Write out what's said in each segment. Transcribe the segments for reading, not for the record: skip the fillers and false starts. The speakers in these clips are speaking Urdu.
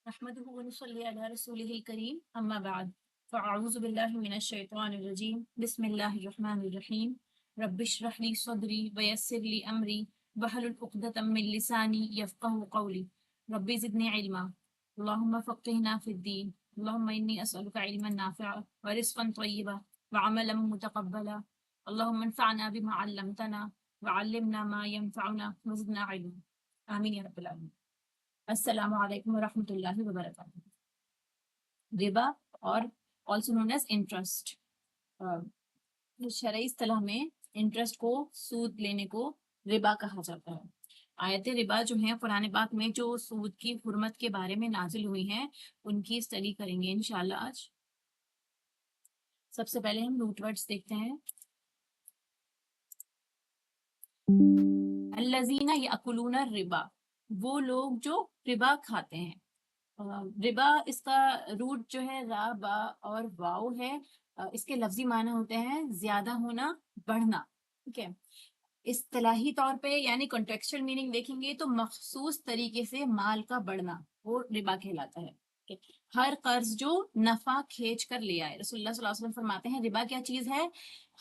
نحمده ونصلي على رسوله الكريم أما بعد فأعوذ بالله من الشيطان الرجيم بسم الله الرحمن الرحيم رب اشرح لي صدري ويسر لي أمري واحلل عقدة من لساني يفقهوا قولي رب زدني علما اللهم فقهنا في الدين اللهم إني أسألك علما نافعا ورزقا طيبا وعملا متقبلا اللهم انفعنا بما علمتنا وعلمنا ما ينفعنا وزدنا علما آمين يا رب العالمين. السلام علیکم ورحمۃ اللہ وبرکاتہ۔ ربا اور آلسو نون ایز انٹرسٹ، شرعی اصطلاح میں انٹرسٹ کو، سود لینے کو ربا کہا جاتا ہے۔ آیت ربا جو ہیں قرآن پاک میں جو سود کی حرمت کے بارے میں نازل ہوئی ہیں ان کی اسٹڈی کریں گے انشاءاللہ آج۔ سب سے پہلے ہم روٹ ورڈز دیکھتے ہیں۔ الذین یاکلون الربا، وہ لوگ جو ربا کھاتے ہیں۔ ربا اس کا روٹ جو ہے را با اور واؤ ہے، اس کے لفظی معنی ہوتے ہیں زیادہ ہونا، بڑھنا، ٹھیک ہے۔ اصطلاحی طور پہ یعنی کانٹیکسچل میننگ دیکھیں گے تو مخصوص طریقے سے مال کا بڑھنا وہ ربا کہلاتا ہے۔ ہر قرض جو نفع کھینچ کر لے آئے، رسول اللہ صلی اللہ علیہ وسلم فرماتے ہیں ربا کیا چیز ہے؟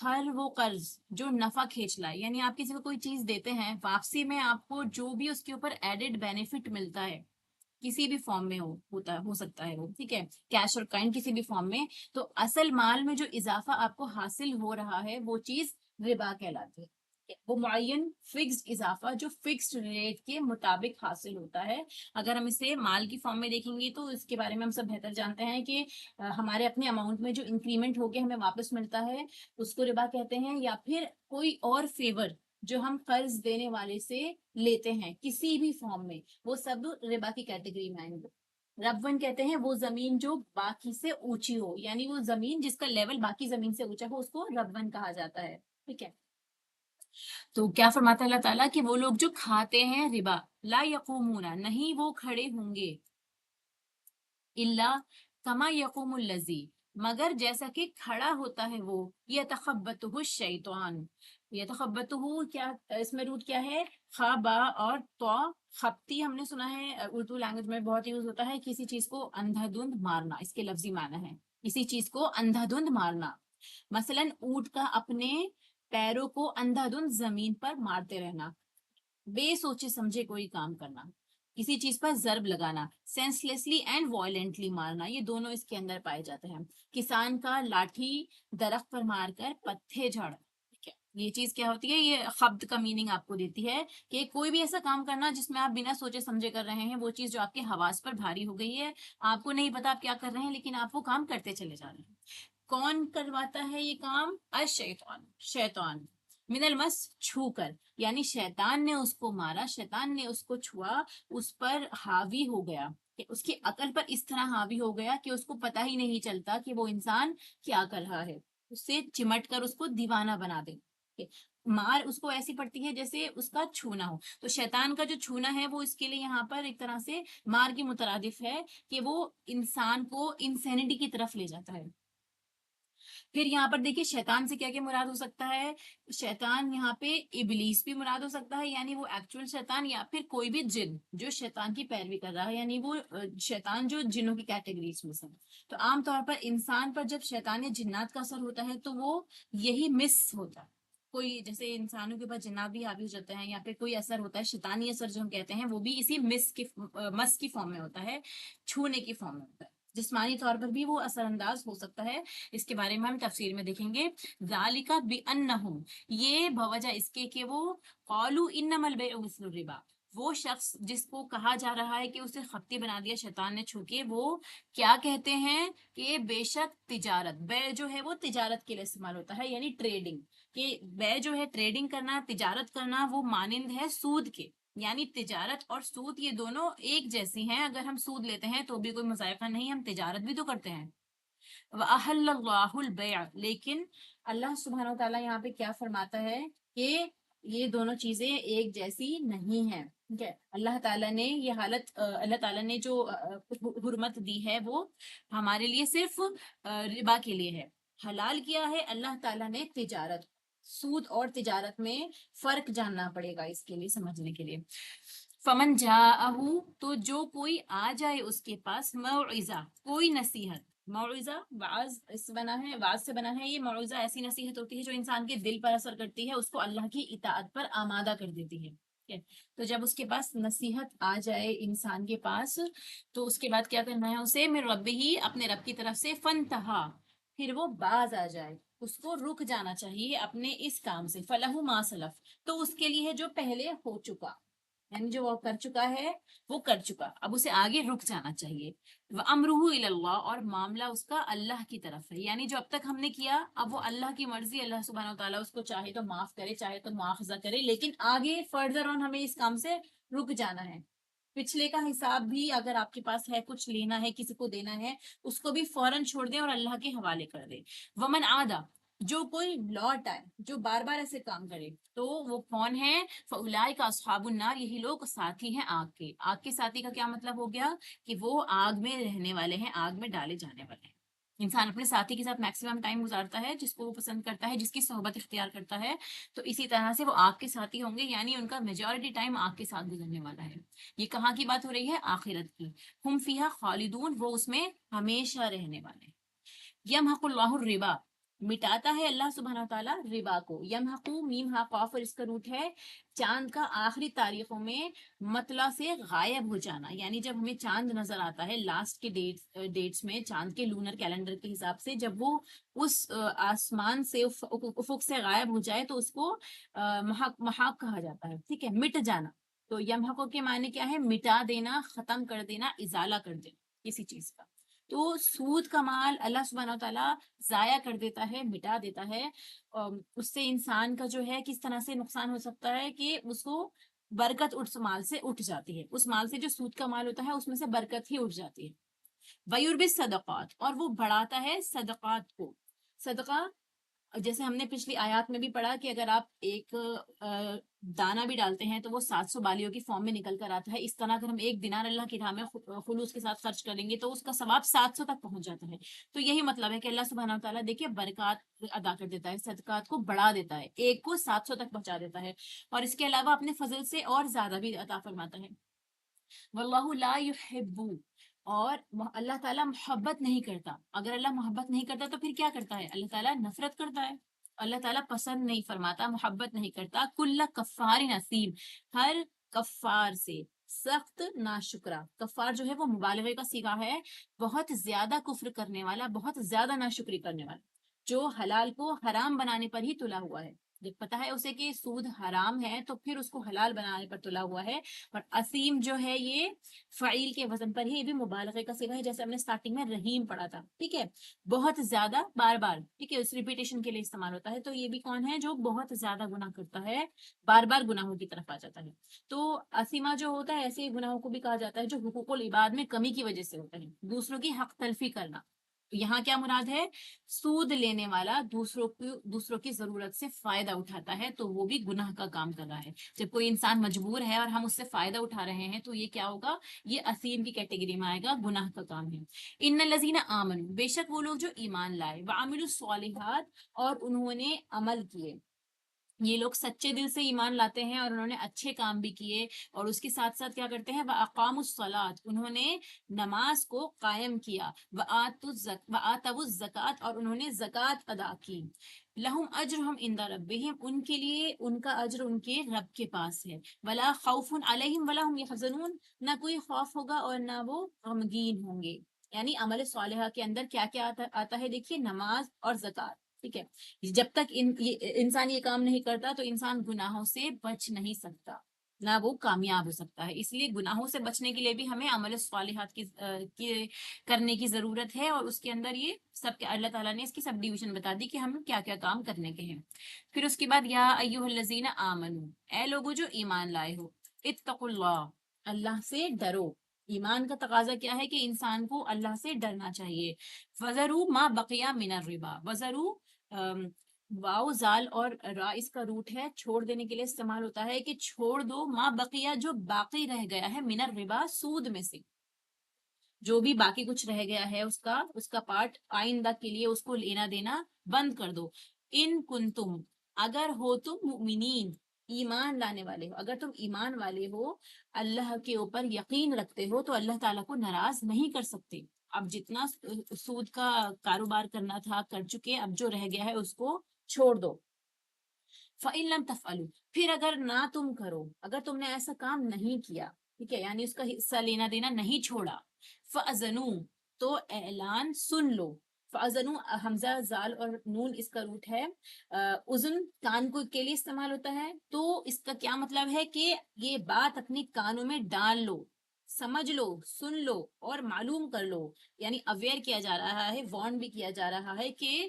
ہر وہ قرض جو نفع کھینچ لائے، یعنی آپ کسی کو کوئی چیز دیتے ہیں، واپسی میں آپ کو جو بھی اس کے اوپر ایڈڈ بینیفٹ ملتا ہے کسی بھی فارم میں ہو سکتا ہے وہ، ٹھیک ہے، کیش اور کائن کسی بھی فارم میں، تو اصل مال میں جو اضافہ آپ کو حاصل ہو رہا ہے وہ چیز ربا کہلاتی ہے۔ وہ معین فکسڈ اضافہ جو فکسڈ ریٹ کے مطابق حاصل ہوتا ہے۔ اگر ہم اسے مال کی فارم میں دیکھیں گے تو اس کے بارے میں ہم سب بہتر جانتے ہیں کہ ہمارے اپنے اماؤنٹ میں جو انکریمنٹ ہو کے ہمیں واپس ملتا ہے اس کو ربا کہتے ہیں، یا پھر کوئی اور فیور جو ہم قرض دینے والے سے لیتے ہیں کسی بھی فارم میں، وہ سب ربا کی کیٹیگری میں آئیں گے۔ ربون کہتے ہیں وہ زمین جو باقی سے اونچی ہو، یعنی وہ زمین جس کا لیول باقی زمین سے اونچا ہو اس کو ربون کہا جاتا ہے، ٹھیک ہے۔ تو کیا فرماتا ہے اللہ تعالیٰ کہ وہ لوگ جو کھاتے ہیں ربا، لا یقومون، نہیں وہ کھڑے ہوں گے، الا کما یقوم الذی، مگر جیسا کہ کھڑا ہوتا ہے وہ، یتخبطہ الشیطان، یتخبطہ کیا اس میں روٹ کیا ہے؟ خا با اور تو، خبتی ہم نے سنا ہے اردو لینگویج میں بہت یوز ہوتا ہے، کسی چیز کو اندھا دھند مارنا، اس کے لفظی معنی ہے کسی چیز کو اندھا دھند مارنا۔ مثلا اونٹ کا اپنے پیروں کو اندھا دھند زمین پر مارتے رہنا، بے سوچے سمجھے کوئی کام کرنا، کسی چیز پر ضرب لگانا، سینس لیسلی اینڈ وائلنٹلی مارنا، یہ دونوں اس کے اندر پائے جاتے ہیں۔ کسان کا لاٹھی درخت پر مار کر پتے جھاڑ، ٹھیک ہے، یہ چیز کیا ہوتی ہے؟ یہ خبط کا میننگ آپ کو دیتی ہے کہ کوئی بھی ایسا کام کرنا جس میں آپ بنا سوچے سمجھے کر رہے ہیں، وہ چیز جو آپ کے حواس پر بھاری ہو گئی ہے، آپ کو نہیں پتا آپ کیا کر رہے ہیں لیکن آپ وہ کام کرتے چلے جا رہے ہیں۔ کون کرواتا ہے یہ کام؟ الشیطان، شیطان، من المس، چھو کر، یعنی شیطان نے اس کو مارا، شیطان نے اس کو چھوا، اس پر حاوی ہو گیا، کہ اس کی عقل پر اس طرح حاوی ہو گیا کہ اس کو پتہ ہی نہیں چلتا کہ وہ انسان کیا کر رہا ہے، اس سے چمٹ کر اس کو دیوانہ بنا دے۔ مار اس کو ایسی پڑتی ہے جیسے اس کا چھونا ہو، تو شیطان کا جو چھونا ہے وہ اس کے لیے یہاں پر ایک طرح سے مار کی مترادف ہے کہ وہ انسان کو انسینٹی کی طرف لے جاتا ہے۔ پھر یہاں پر دیکھیے شیطان سے کیا کیا مراد ہو سکتا ہے؟ شیطان یہاں پہ ابلیس بھی مراد ہو سکتا ہے، یعنی وہ ایکچوئل شیطان، یا پھر کوئی بھی جن جو شیطان کی پیروی کر رہا ہے، یعنی وہ شیطان جو جنوں کی کیٹیگریز میں سے۔ تو عام طور پر انسان پر جب شیطان یا جنات کا اثر ہوتا ہے تو وہ یہی مس ہوتا ہے، کوئی جیسے انسانوں کے پاس جنات بھی حاوی ہو جاتے ہیں یا پھر کوئی اثر ہوتا ہے شیطانی اثر جو ہم کہتے ہیں، وہ بھی اسی مس کی فارم میں ہوتا ہے، چھونے کی فارم میں ہوتا ہے، جسمانی طور پر بھی وہ اثر انداز ہو سکتا ہے۔ اس کے بارے میں ہم تفسیر میں دیکھیں گے۔ ذالک بانہم، یہ بوجہ اس کے کہ وہ قالوا انما البیع مثل الربا، وہ شخص جس کو کہا جا رہا ہے کہ اسے خطی بنا دیا شیطان نے چھو کے، وہ کیا کہتے ہیں کہ بے شک تجارت، بے جو ہے وہ تجارت کے لیے استعمال ہوتا ہے، یعنی ٹریڈنگ، کہ بے جو ہے ٹریڈنگ کرنا، تجارت کرنا، وہ مانند ہے سود کے، یعنی تجارت اور سود یہ دونوں ایک جیسی ہیں، اگر ہم سود لیتے ہیں تو بھی کوئی مذائقہ نہیں، ہم تجارت بھی تو کرتے ہیں۔ وَأَحَلَّ اللَّهُ الْبَيْعَ، لیکن اللہ سبحانہ وتعالیٰ یہاں پہ کیا فرماتا ہے کہ یہ دونوں چیزیں ایک جیسی نہیں ہیں، ٹھیک ہے۔ اللہ تعالیٰ نے یہ حالت، اللہ تعالیٰ نے جو حرمت دی ہے وہ ہمارے لیے صرف ربا کے لیے ہے، حلال کیا ہے اللہ تعالیٰ نے تجارت۔ سود اور تجارت میں فرق جاننا پڑے گا اس کے لیے، سمجھنے کے لیے۔ فمن جاءہو، تو جو کوئی آ جائے اس کے پاس، موعظہ کوئی نصیحت، موعظہ واعظ اس بنا ہے، واعظ سے بنا ہے یہ، موعظہ ایسی نصیحت ہوتی ہے جو انسان کے دل پر اثر کرتی ہے، اس کو اللہ کی اطاعت پر آمادہ کر دیتی ہے. ٹھیک ہے؟ تو جب اس کے پاس نصیحت آ جائے انسان کے پاس، تو اس کے بعد کیا کرنا ہے اسے، من ربہ، اپنے رب کی طرف سے، فنتہا، پھر وہ باز آ جائے، اس کو رک جانا چاہیے اپنے اس کام سے، فلہ ما سلف، تو اس کے لیے جو پہلے ہو چکا، یعنی جو وہ کر چکا ہے وہ کر چکا، اب اسے آگے رک جانا چاہیے. وَأَمْرُهُ إِلَى اللَّهِ، اور معاملہ اس کا اللہ کی طرف ہے، یعنی جو اب تک ہم نے کیا اب وہ اللہ کی مرضی، اللہ سبحانہ وتعالیٰ اس کو چاہے تو معاف کرے، چاہے تو مواخذہ کرے، لیکن آگے فردر آن ہمیں اس کام سے رک جانا ہے. پچھلے کا حساب بھی اگر آپ کے پاس ہے، کچھ لینا ہے، کسی کو دینا ہے، اس کو بھی فوراً چھوڑ دیں اور اللہ کے حوالے کر دیں. ومن عادا، جو کوئی لوٹ آئے، جو بار بار ایسے کام کرے، تو وہ کون ہے، فَأُولَٰئِکَ أَصْحَابُ النَّارِ، یہی لوگ ساتھی ہیں آگ کے. آگ کے ساتھی کا کیا مطلب ہو گیا کہ وہ آگ میں رہنے والے ہیں، آگ میں ڈالے جانے والے ہیں. انسان اپنے ساتھی کے ساتھ میکسیمم ٹائم گزارتا ہے، جس کو وہ پسند کرتا ہے، جس کی صحبت اختیار کرتا ہے، تو اسی طرح سے وہ آگ کے ساتھی ہوں گے، یعنی ان کا میجورٹی ٹائم آگ کے ساتھ گزرنے والا ہے. یہ کہاں کی بات ہو رہی ہے، آخرت کی. ہم فیہا خالدون، وہ اس میں ہمیشہ رہنے والے ہیں. یمحق اللہ الربا، مٹاتا ہے اللہ سبحانہ تعالیٰ ربا کو. یمحقو، میم ہا قاف، اور اس کا روٹ ہے چاند کا آخری تاریخوں میں مطلع سے غائب ہو جانا، یعنی جب ہمیں چاند نظر آتا ہے لاسٹ کے ڈیٹس میں، چاند کے لونر کیلنڈر کے حساب سے، جب وہ اس آسمان سے افق سے غائب ہو جائے تو اس کو محاق کہا جاتا ہے. ٹھیک ہے، مٹ جانا. تو یمحقو کے معنی کیا ہے، مٹا دینا، ختم کر دینا، ازالہ کر دینا کسی چیز کا. تو سود کا مال اللہ سبحانہ وتعالیٰ ضائع کر دیتا ہے، مٹا دیتا ہے. اس سے انسان کا جو ہے کس طرح سے نقصان ہو سکتا ہے کہ اس کو برکت اس مال سے اٹھ جاتی ہے، اس مال سے جو سود کا مال ہوتا ہے اس میں سے برکت ہی اٹھ جاتی ہے. وَيُرْبِي الصَّدَقَاتِ، اور وہ بڑھاتا ہے صدقات کو. صدقہ، جیسے ہم نے پچھلی آیات میں بھی پڑھا کہ اگر آپ ایک دانہ بھی ڈالتے ہیں تو وہ 700 بالیوں کی فارم میں نکل کر آتا ہے. اس طرح اگر ہم ایک دینار اللہ کی راہ میں خلوص کے ساتھ خرچ کریں گے تو اس کا ثواب 700 تک پہنچ جاتا ہے. تو یہی مطلب ہے کہ اللہ سبحانہ وتعالیٰ دیکھیے برکات ادا کر دیتا ہے، صدقات کو بڑھا دیتا ہے، ایک کو 700 تک پہنچا دیتا ہے، اور اس کے علاوہ اپنے فضل سے اور زیادہ بھی عطا فرماتا ہے. واللہ لا يحب، اور اللہ تعالیٰ محبت نہیں کرتا. اگر اللہ محبت نہیں کرتا تو پھر کیا کرتا ہے، اللہ تعالیٰ نفرت کرتا ہے. اللہ تعالیٰ پسند نہیں فرماتا، محبت نہیں کرتا. کل کفار نسیم، ہر کفار سے سخت ناشکرا. کفار جو ہے وہ مبالغے کا صیغہ ہے، بہت زیادہ کفر کرنے والا، بہت زیادہ ناشکری کرنے والا، جو حلال کو حرام بنانے پر ہی تلا ہوا ہے. جب پتہ ہے اسے کہ سود حرام ہے تو پھر اس کو حلال بنانے پر تلا ہوا ہے. اور اسیم جو ہے یہ فعیل کے وزن پر ہی، یہ بھی مبالغے کا صیغہ ہے، جیسے ہم نے سٹارٹنگ میں رحیم پڑھا تھا. ٹھیک ہے، بہت زیادہ، بار بار. ٹھیک ہے، اس ریپیٹیشن کے لیے استعمال ہوتا ہے. تو یہ بھی کون ہے، جو بہت زیادہ گناہ کرتا ہے، بار بار گناہوں کی طرف آ جاتا ہے. تو اسیمہ جو ہوتا ہے، ایسے گناہوں کو بھی کہا جاتا ہے جو حقوق العباد میں کمی کی وجہ سے ہوتا ہے، دوسروں کی حق تلفی کرنا. یہاں کیا مراد ہے، سود لینے والا دوسروں کی ضرورت سے فائدہ اٹھاتا ہے تو وہ بھی گناہ کا کام کر رہا ہے. جب کوئی انسان مجبور ہے اور ہم اس سے فائدہ اٹھا رہے ہیں تو یہ کیا ہوگا، یہ اسیم کی کیٹیگری میں آئے گا، گناہ کا کام ہے. ان الذین آمنوا، بے شک وہ لوگ جو ایمان لائے، وعملوا الصالحات، اور انہوں نے عمل کیے. یہ لوگ سچے دل سے ایمان لاتے ہیں اور انہوں نے اچھے کام بھی کیے، اور اس کے ساتھ ساتھ کیا کرتے ہیں، وَأَقَامُوا الصَّلَاةَ، انہوں نے نماز کو قائم کیا، وَآتَوُا الزَّکَاةَ، اور انہوں نے زکوٰۃ ادا کی. لہم اجرہم عند ربہم، ان کے لیے ان کا اجر ان کے رب کے پاس ہے. ولا خوف علیہم ولا هم يحزنون، نہ کوئی خوف ہوگا اور نہ وہ غمگین ہوں گے. یعنی عمل صالحہ کے اندر کیا کیا آتا ہے، دیکھیے نماز اور زکوٰۃ. ٹھیک ہے، جب تک انسان یہ کام نہیں کرتا تو انسان گناہوں سے بچ نہیں سکتا، نہ وہ کامیاب ہو سکتا ہے. اس لیے گناہوں سے بچنے کے لیے بھی ہمیں عمل صالحات کی کرنے کی ضرورت ہے، اور اس کے اندر یہ سب کے اللہ تعالیٰ نے اس کی سب ڈویژن بتا دی کہ ہم کیا کیا کام کرنے کے ہیں. پھر اس کے بعد یا ایھا الذین آمنو، اے لوگو جو ایمان لائے ہو، اتقوا اللہ، اللہ سے ڈرو. ایمان کا تقاضا کیا ہے کہ انسان کو اللہ سے ڈرنا چاہیے. وَذَرُوا مَا بَقِیَ مِنَ الرِّبَا، وَذَرُوا واؤ زال اور را اس کا روٹ ہے، چھوڑ دینے کے لیے استعمال ہوتا ہے کہ چھوڑ دو، ما بقیہ جو باقی رہ گیا ہے، من الربا سود میں سے، جو بھی باقی کچھ رہ گیا ہے اس کا پارٹ آئندہ کے لیے اس کو لینا دینا بند کر دو. ان کنتم، اگر ہو تم مؤمنین، ایمان لانے والے ہو، اگر تم ایمان والے ہو، اللہ کے اوپر یقین رکھتے ہو، تو اللہ تعالیٰ کو ناراض نہیں کر سکتے. اب جتنا سود کا کاروبار کرنا تھا کر چکے، اب جو رہ گیا ہے اس کو چھوڑ دو. فَإِن لَمْ تَفْعَلُوا، پھر اگر نہ تم کرو، اگر تم نے ایسا کام نہیں کیا، ٹھیک ہے، یعنی اس کا حصہ لینا دینا نہیں چھوڑا، فَأَذَنُوا، تو اعلان سن لو. فَأَذَنُوا، حمزہ زال اور نون اس کا روٹ ہے. اذن کان کو کے لیے استعمال ہوتا ہے، تو اس کا کیا مطلب ہے کہ یہ بات اپنے کانوں میں ڈال لو، سمجھ لو، سن لو اور معلوم کر لو. یعنی اویئر کیا جا رہا ہے، وارن بھی کیا جا رہا ہے کہ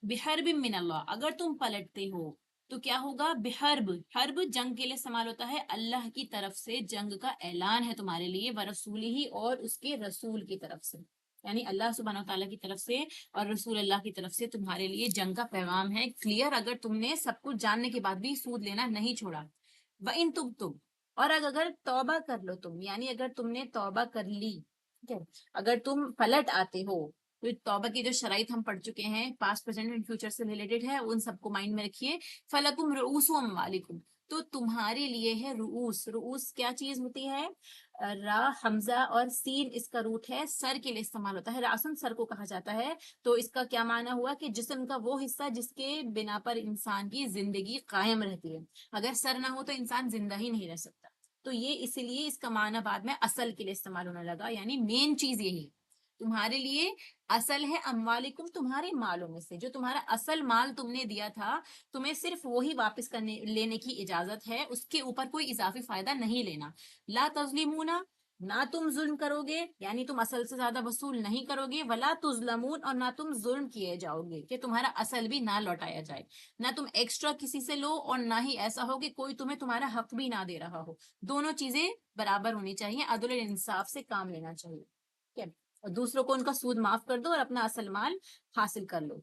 بحرب من اللہ، اگر تم پلٹتے ہو تو کیا ہوگا. بحرب، حرب جنگ کے لیے استعمال ہوتا ہے، اللہ کی طرف سے جنگ کا اعلان ہے تمہارے لیے، ورسولہ ہی، اور اس کے رسول کی طرف سے، یعنی اللہ سبحانہ وتعالیٰ کی طرف سے اور رسول اللہ کی طرف سے تمہارے لیے جنگ کا پیغام ہے کلیئر، اگر تم نے سب کچھ جاننے کے بعد بھی سود لینا نہیں چھوڑا. وَإِن تُبْتُمْ، اور اگر توبہ کر لو تم، یعنی اگر تم نے توبہ کر لی، ٹھیک ہے، اگر تم پلٹ آتے ہو، تو توبہ کی جو شرائط ہم پڑھ چکے ہیں، پاسٹ پریزنٹ اینڈ فیوچر سے ریلیٹڈ ہے، ان سب کو مائنڈ میں رکھیے. فَلَكُمْ رُؤُوسُ أَمْوَالِكُمْ، تو تمہارے لیے ہے رؤوس. رؤوس کیا چیز ہوتی ہے؟ را، حمزہ اور سین اس کا روٹ ہے، سر کے لیے استعمال ہوتا ہے. راسن سر کو کہا جاتا ہے. تو اس کا کیا معنی ہوا کہ جسم کا وہ حصہ جس کے بنا پر انسان کی زندگی قائم رہتی ہے. اگر سر نہ ہو تو انسان زندہ ہی نہیں رہ سکتا. تو یہ اس لیے اس کا معنی بعد میں اصل کے لیے استعمال ہونے لگا، یعنی مین چیز یہی تمہارے لیے اصل ہے. اموالکم، تمہارے مالوں میں سے جو تمہارا اصل مال تم نے دیا تھا، تمہیں صرف وہی واپس لینے کی اجازت ہے، اس کے اوپر کوئی اضافی فائدہ نہیں لینا. لا تظلمون، نہ تم ظلم کرو گے، یعنی تم اصل سے زیادہ وصول نہیں کرو گے. ولا تظلمون، اور نہ تم ظلم کیے جاؤ گے کہ تمہارا اصل بھی نہ لوٹایا جائے. نہ تم ایکسٹرا کسی سے لو، اور نہ ہی ایسا ہو کہ کوئی تمہیں تمہارا حق بھی نہ دے رہا ہو. دونوں چیزیں برابر ہونی چاہیے، عدل و انصاف سے کام لینا چاہیے. ٹھیک ہے، اور دوسروں کو ان کا سود معاف کر دو اور اپنا اصل مال حاصل کر لو.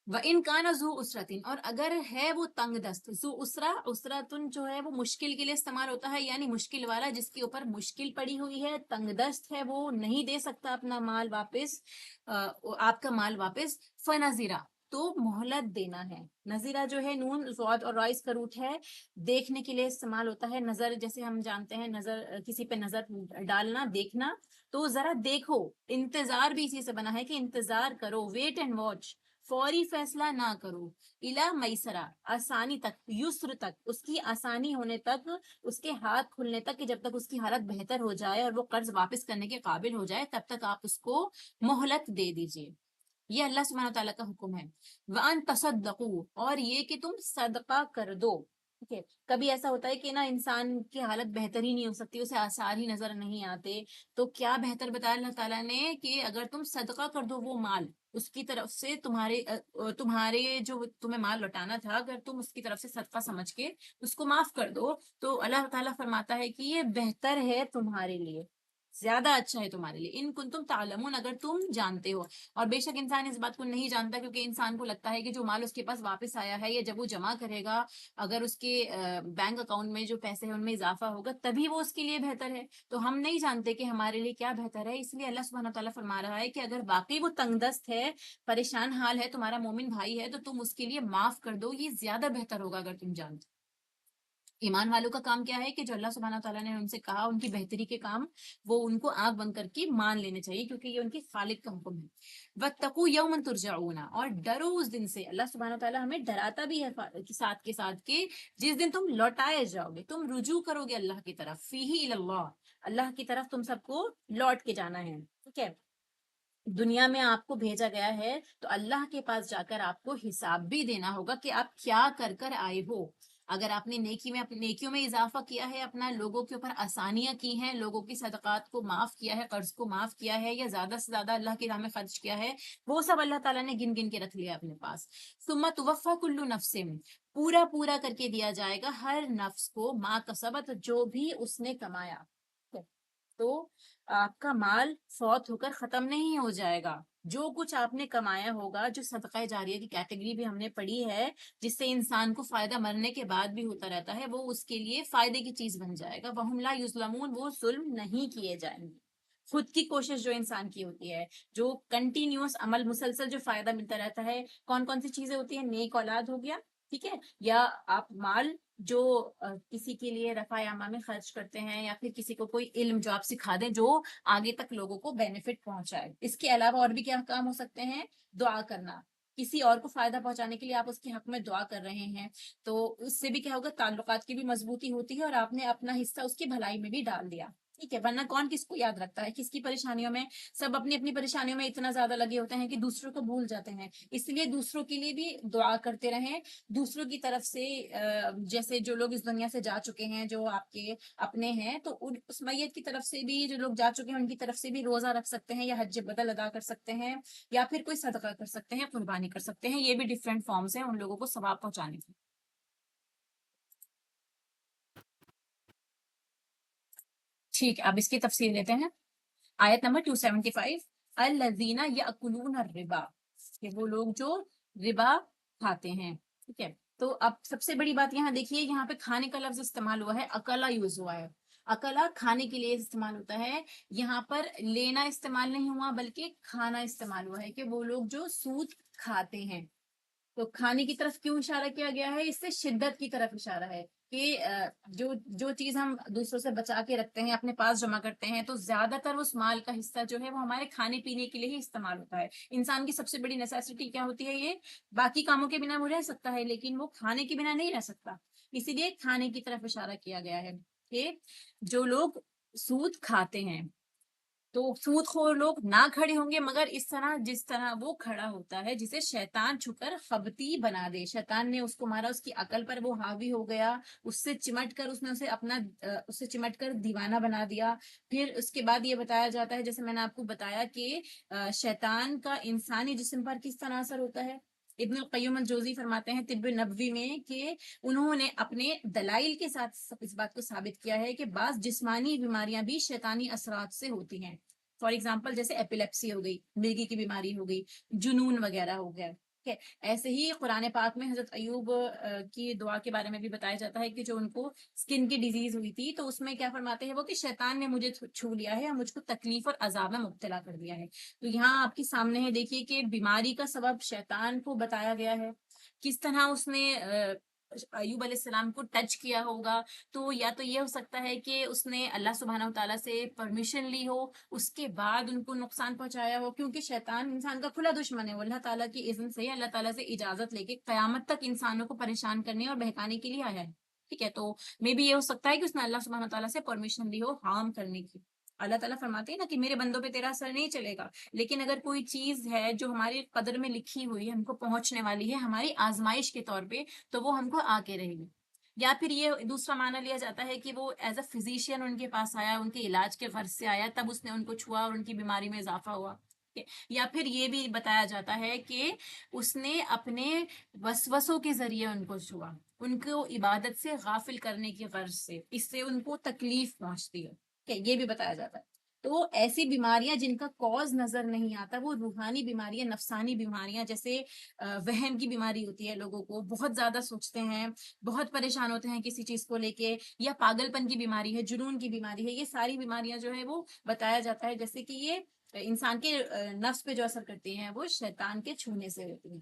وَإِن كَانَ ذُو أُسْرَةٍ، اور اگر ہے وہ تنگ دست. ذو اسرا، اسرتن جو ہے وہ مشکل کے لیے استعمال ہوتا ہے، یعنی مشکل والا، جس کے اوپر مشکل پڑی ہوئی ہے. تنگ دست ہے، وہ نہیں دے سکتا اپنا مال واپس، آپ کا مال واپس. فَنَظِرَ، تو مہلت دینا ہے. نظیرہ جو ہے نون ضاد اور رائس کا روٹ ہے، دیکھنے کے لیے استعمال ہوتا ہے. نظر جیسے ہم جانتے ہیں، نظر کسی پہ نظر ڈالنا، دیکھنا. تو ذرا دیکھو، انتظار بھی اسی سے بنا ہے کہ انتظار کرو، ویٹ اینڈ واچ. فوری فیصلہ نہ کرو. الا میسرا، آسانی تک، یسر تک، اس کی آسانی ہونے تک، اس کے ہاتھ کھلنے تک، کہ جب تک اس کی حالت بہتر ہو جائے اور وہ قرض واپس کرنے کے قابل ہو جائے، تب تک آپ اس کو مہلت دے دیجئے. یہ اللہ سبحانہ تعالیٰ کا حکم ہے. وَأَن تَصَدَّقُوا، اور یہ کہ تم صدقہ کر دو. ٹھیک ہے، کبھی ایسا ہوتا ہے کہ نا انسان کی حالت بہتر ہی نہیں ہو سکتی، اسے آثار ہی نظر نہیں آتے. تو کیا بہتر بتایا اللہ تعالیٰ نے کہ اگر تم صدقہ کر دو وہ مال، اس کی طرف سے تمہارے جو تمہیں مال لوٹانا تھا، اگر تم اس کی طرف سے صدقہ سمجھ کے اس کو معاف کر دو، تو اللہ تعالیٰ فرماتا ہے کہ یہ بہتر ہے تمہارے لیے، زیادہ اچھا ہے تمہارے لیے. ان کنتم تعلمون، اگر تم جانتے ہو. اور بے شک انسان اس بات کو نہیں جانتا، کیونکہ انسان کو لگتا ہے کہ جو مال اس کے پاس واپس آیا ہے، یا جب وہ جمع کرے گا، اگر اس کے بینک اکاؤنٹ میں جو پیسے ہیں ان میں اضافہ ہوگا، تبھی وہ اس کے لیے بہتر ہے. تو ہم نہیں جانتے کہ ہمارے لیے کیا بہتر ہے. اس لیے اللہ سبحانہ تعالیٰ فرما رہا ہے کہ اگر واقعی وہ تنگ دست ہے، پریشان حال ہے، تمہارا مومن بھائی ہے، تو تم اس کے لیے معاف کر دو. یہ زیادہ بہتر ہوگا اگر تم جانتے. ایمان والوں کا کام کیا ہے کہ جو اللہ سبحانہ تعالیٰ نے ان سے کہا، ان کی بہتری کے کام، وہ ان کو آنکھ بند کر کے مان لینے چاہیے، کیونکہ یہ ان کے خالق کا حکم ہے. وَاتَّقُوا يَوْمًا تُرْجَعُونَ، اور ڈرو اس دن سے. اللہ سبحانہ تعالیٰ ہمیں ڈراتا بھی ہے ساتھ کے ساتھ کہ جس دن تم لوٹائے جاؤ گے، تم رجوع کرو گے اللہ کی طرف. فِيهِ إِلَى اللَّهِ، اللہ کی طرف تم سب کو لوٹ کے جانا ہے. ٹھیک ہے، دنیا میں آپ کو بھیجا گیا ہے تو اللہ کے پاس جا کر آپ کو حساب بھی دینا ہوگا کہ آپ کیا کر کر آئے ہو. اگر آپ نے نیکیوں میں اضافہ کیا ہے، اپنا لوگوں کے اوپر آسانیاں کی ہیں، لوگوں کی صدقات کو معاف کیا ہے، قرض کو معاف کیا ہے، یا زیادہ سے زیادہ اللہ کی راہ میں خرچ کیا ہے، وہ سب اللہ تعالیٰ نے گن گن کے رکھ لیا اپنے پاس. ثم توفی کل نفس، پورا پورا کر کے دیا جائے گا ہر نفس کو ما کسبت، جو بھی اس نے کمایا. تو آپ کا مال فوت ہو کر ختم نہیں ہو جائے گا. جو کچھ آپ نے کمایا ہوگا، جو صدقہ جاریہ کی کیٹیگری بھی ہم نے پڑھی ہے، جس سے انسان کو فائدہ مرنے کے بعد بھی ہوتا رہتا ہے، وہ اس کے لیے فائدے کی چیز بن جائے گا. وَهُمْ لَا يُظْلَمُونَ، وہ ظلم نہیں کیے جائیں گے. خود کی کوشش جو انسان کی ہوتی ہے، جو کنٹینیوس عمل، مسلسل جو فائدہ ملتا رہتا ہے. کون کون سی چیزیں ہوتی ہیں؟ نیک اولاد ہو گیا، ٹھیک ہے، یا آپ مال جو کسی کے لیے رفع یامہ میں خرچ کرتے ہیں، یا پھر کسی کو کوئی علم جو آپ سکھا دیں جو آگے تک لوگوں کو بینیفٹ پہنچائے. اس کے علاوہ اور بھی کیا کام ہو سکتے ہیں؟ دعا کرنا، کسی اور کو فائدہ پہنچانے کے لیے آپ اس کے حق میں دعا کر رہے ہیں، تو اس سے بھی کیا ہوگا؟ تعلقات کی بھی مضبوطی ہوتی ہے اور آپ نے اپنا حصہ اس کی بھلائی میں بھی ڈال دیا. ٹھیک ہے، ورنہ کون کس کو یاد رکھتا ہے؟ کس کی پریشانیوں میں، سب اپنی اپنی پریشانیوں میں اتنا زیادہ لگے ہوتے ہیں کہ دوسروں کو بھول جاتے ہیں. اس لیے دوسروں کے لیے بھی دعا کرتے رہیں. دوسروں کی طرف سے جیسے جو لوگ اس دنیا سے جا چکے ہیں جو آپ کے اپنے ہیں، تو اس میت کی طرف سے بھی، جو لوگ جا چکے ہیں ان کی طرف سے بھی روزہ رکھ سکتے ہیں، یا حج بدل ادا کر سکتے ہیں، یا پھر کوئی صدقہ کر سکتے ہیں، قربانی کر سکتے ہیں. یہ بھی ڈفرینٹ فارمز ہیں ان لوگوں کو ثواب پہنچانے کی. ٹھیک ہے، اب اس کی تفصیل لیتے ہیں. آیت نمبر 275، الذین یأکلون الربا، کہ وہ لوگ جو ربا کھاتے ہیں. ٹھیک ہے، تو اب سب سے بڑی بات یہاں دیکھیے، یہاں پہ کھانے کا لفظ استعمال ہوا ہے، اکلا یوز ہوا ہے. اکلا کھانے کے لیے استعمال ہوتا ہے، یہاں پر لینا استعمال نہیں ہوا بلکہ کھانا استعمال ہوا ہے، کہ وہ لوگ جو سود کھاتے ہیں. تو کھانے کی طرف کیوں اشارہ کیا گیا ہے؟ اس سے شدت کی طرف اشارہ ہے کہ جو جو چیز ہم دوسروں سے بچا کے رکھتے ہیں، اپنے پاس جمع کرتے ہیں، تو زیادہ تر اس مال کا حصہ جو ہے وہ ہمارے کھانے پینے کے لیے ہی استعمال ہوتا ہے. انسان کی سب سے بڑی نیسیسٹی کیا ہوتی ہے؟ یہ باقی کاموں کے بنا وہ رہ سکتا ہے لیکن وہ کھانے کے بنا نہیں رہ سکتا. اسی لیے کھانے کی طرف اشارہ کیا گیا ہے کہ جو لوگ سود کھاتے ہیں، تو سود خور لوگ نہ کھڑے ہوں گے مگر اس طرح جس طرح وہ کھڑا ہوتا ہے، جسے شیطان چھو کر خبتی بنا دے. شیطان نے اس کو مارا، اس کی عقل پر وہ حاوی ہو گیا، اس سے چمٹ کر اس نے اس سے چمٹ کر دیوانہ بنا دیا. پھر اس کے بعد یہ بتایا جاتا ہے، جیسے میں نے آپ کو بتایا، کہ شیطان کا انسانی جسم پر کس طرح اثر ہوتا ہے. ابن القیم الجوزی فرماتے ہیں طب نبوی میں کہ انہوں نے اپنے دلائل کے ساتھ اس بات کو ثابت کیا ہے کہ بعض جسمانی بیماریاں بھی شیطانی اثرات سے ہوتی ہیں. فار ایگزامپل جیسے ایپیلیپسی ہو گئی، مرگی کی بیماری ہو گئی، جنون وغیرہ ہو گیا. ٹھیک ہے، ایسے ہی قرآن پاک میں حضرت ایوب کی دعا کے بارے میں بھی بتایا جاتا ہے کہ جو ان کو اسکن کی ڈیزیز ہوئی تھی، تو اس میں کیا فرماتے ہیں وہ کہ شیطان نے مجھے چھو لیا ہے اور مجھ کو تکلیف اور عذاب میں مبتلا کر دیا ہے. تو یہاں آپ کے سامنے ہے، دیکھیے کہ بیماری کا سبب شیطان کو بتایا گیا ہے. کس طرح اس نے ایوب علیہ السلام کو ٹچ کیا ہوگا؟ تو یا تو یہ ہو سکتا ہے کہ اس نے اللہ سبحانہ و تعالیٰ سے پرمیشن لی ہو، اس کے بعد ان کو نقصان پہنچایا ہو، کیونکہ شیطان انسان کا کھلا دشمن ہے. وہ اللہ تعالیٰ کی اذن سے، اللہ تعالیٰ سے اجازت لے کے قیامت تک انسانوں کو پریشان کرنے اور بہکانے کے لیے آیا ہے. ٹھیک ہے، تو میں بھی یہ ہو سکتا ہے کہ اس نے اللہ سبحانہ و تعالیٰ سے پرمیشن لی ہو ہارم کرنے کی. اللہ تعالیٰ فرماتے ہیں نا کہ میرے بندوں پہ تیرا اثر نہیں چلے گا، لیکن اگر کوئی چیز ہے جو ہماری قدر میں لکھی ہوئی ہے، ہم کو پہنچنے والی ہے ہماری آزمائش کے طور پہ، تو وہ ہم کو آ کے رہے گی. یا پھر یہ دوسرا معنی لیا جاتا ہے کہ وہ ایز اے فزیشین ان کے پاس آیا، ان کے علاج کے غرض سے آیا، تب اس نے ان کو چھوا اور ان کی بیماری میں اضافہ ہوا. یا پھر یہ بھی بتایا جاتا ہے کہ اس نے اپنے وسوسوں کے ذریعے ان کو چھوا، ان کو عبادت سے غافل کرنے کی غرض سے، اس سے ان کو تکلیف پہنچتی ہے. یہ بھی بتایا جاتا ہے. تو ایسی بیماریاں جن کا کوز نظر نہیں آتا، وہ روحانی بیماریاں، نفسانی بیماریاں، جیسے وہم کی بیماری ہوتی ہے، لوگوں کو بہت زیادہ سوچتے ہیں، بہت پریشان ہوتے ہیں کسی چیز کو لے کے، یا پاگل پن کی بیماری ہے، جنون کی بیماری ہے. یہ ساری بیماریاں جو ہے وہ بتایا جاتا ہے جیسے کہ یہ انسان کے نفس پہ جو اثر کرتی ہیں وہ شیطان کے چھونے سے ہوتی ہیں.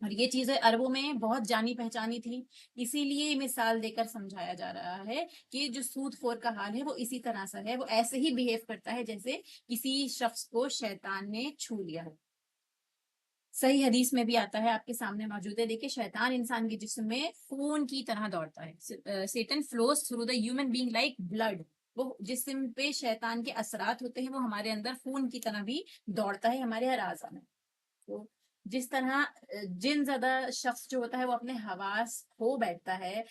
اور یہ چیزیں عربوں میں بہت جانی پہچانی تھی، اسی لیے مثال دے کر سمجھایا جا رہا ہے کہ جو سود خور کا حال ہے وہ اسی طرح سے ہے، وہ ایسے ہی بیہیو کرتا ہے جیسے کسی شخص کو شیطان نے چھو لیا ہو. صحیح حدیث میں بھی آتا ہے، آپ کے سامنے موجود ہے، دیکھیں، شیطان انسان کے جسم میں خون کی طرح دوڑتا ہے. Satan flows through the human being like blood. وہ جسم پہ شیطان کے اثرات ہوتے ہیں، وہ ہمارے اندر خون کی طرح بھی دوڑتا ہے، ہمارے ہر اعضاء میں. تو جس طرح جن زدہ شخص جو ہوتا ہے وہ اپنے حواس کھو بیٹھتا ہے،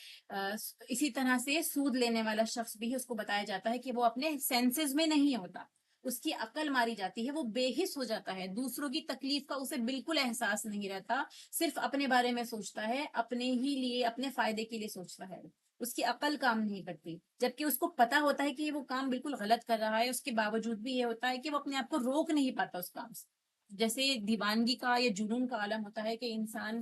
اسی طرح سے سود لینے والا شخص بھی، اس کو بتایا جاتا ہے کہ وہ اپنے سینسز میں نہیں ہوتا، اس کی عقل ماری جاتی ہے، وہ بے حس ہو جاتا ہے، دوسروں کی تکلیف کا اسے بالکل احساس نہیں رہتا، صرف اپنے بارے میں سوچتا ہے، اپنے ہی لیے، اپنے فائدے کے لیے سوچتا ہے. اس کی عقل کام نہیں کرتی، جبکہ اس کو پتا ہوتا ہے کہ وہ کام بالکل غلط کر رہا ہے، اس کے باوجود بھی یہ ہوتا ہے کہ وہ اپنے آپ کو روک نہیں پاتا اس کام سے. جیسے دیوانگی کا یا جنون کا عالم ہوتا ہے کہ انسان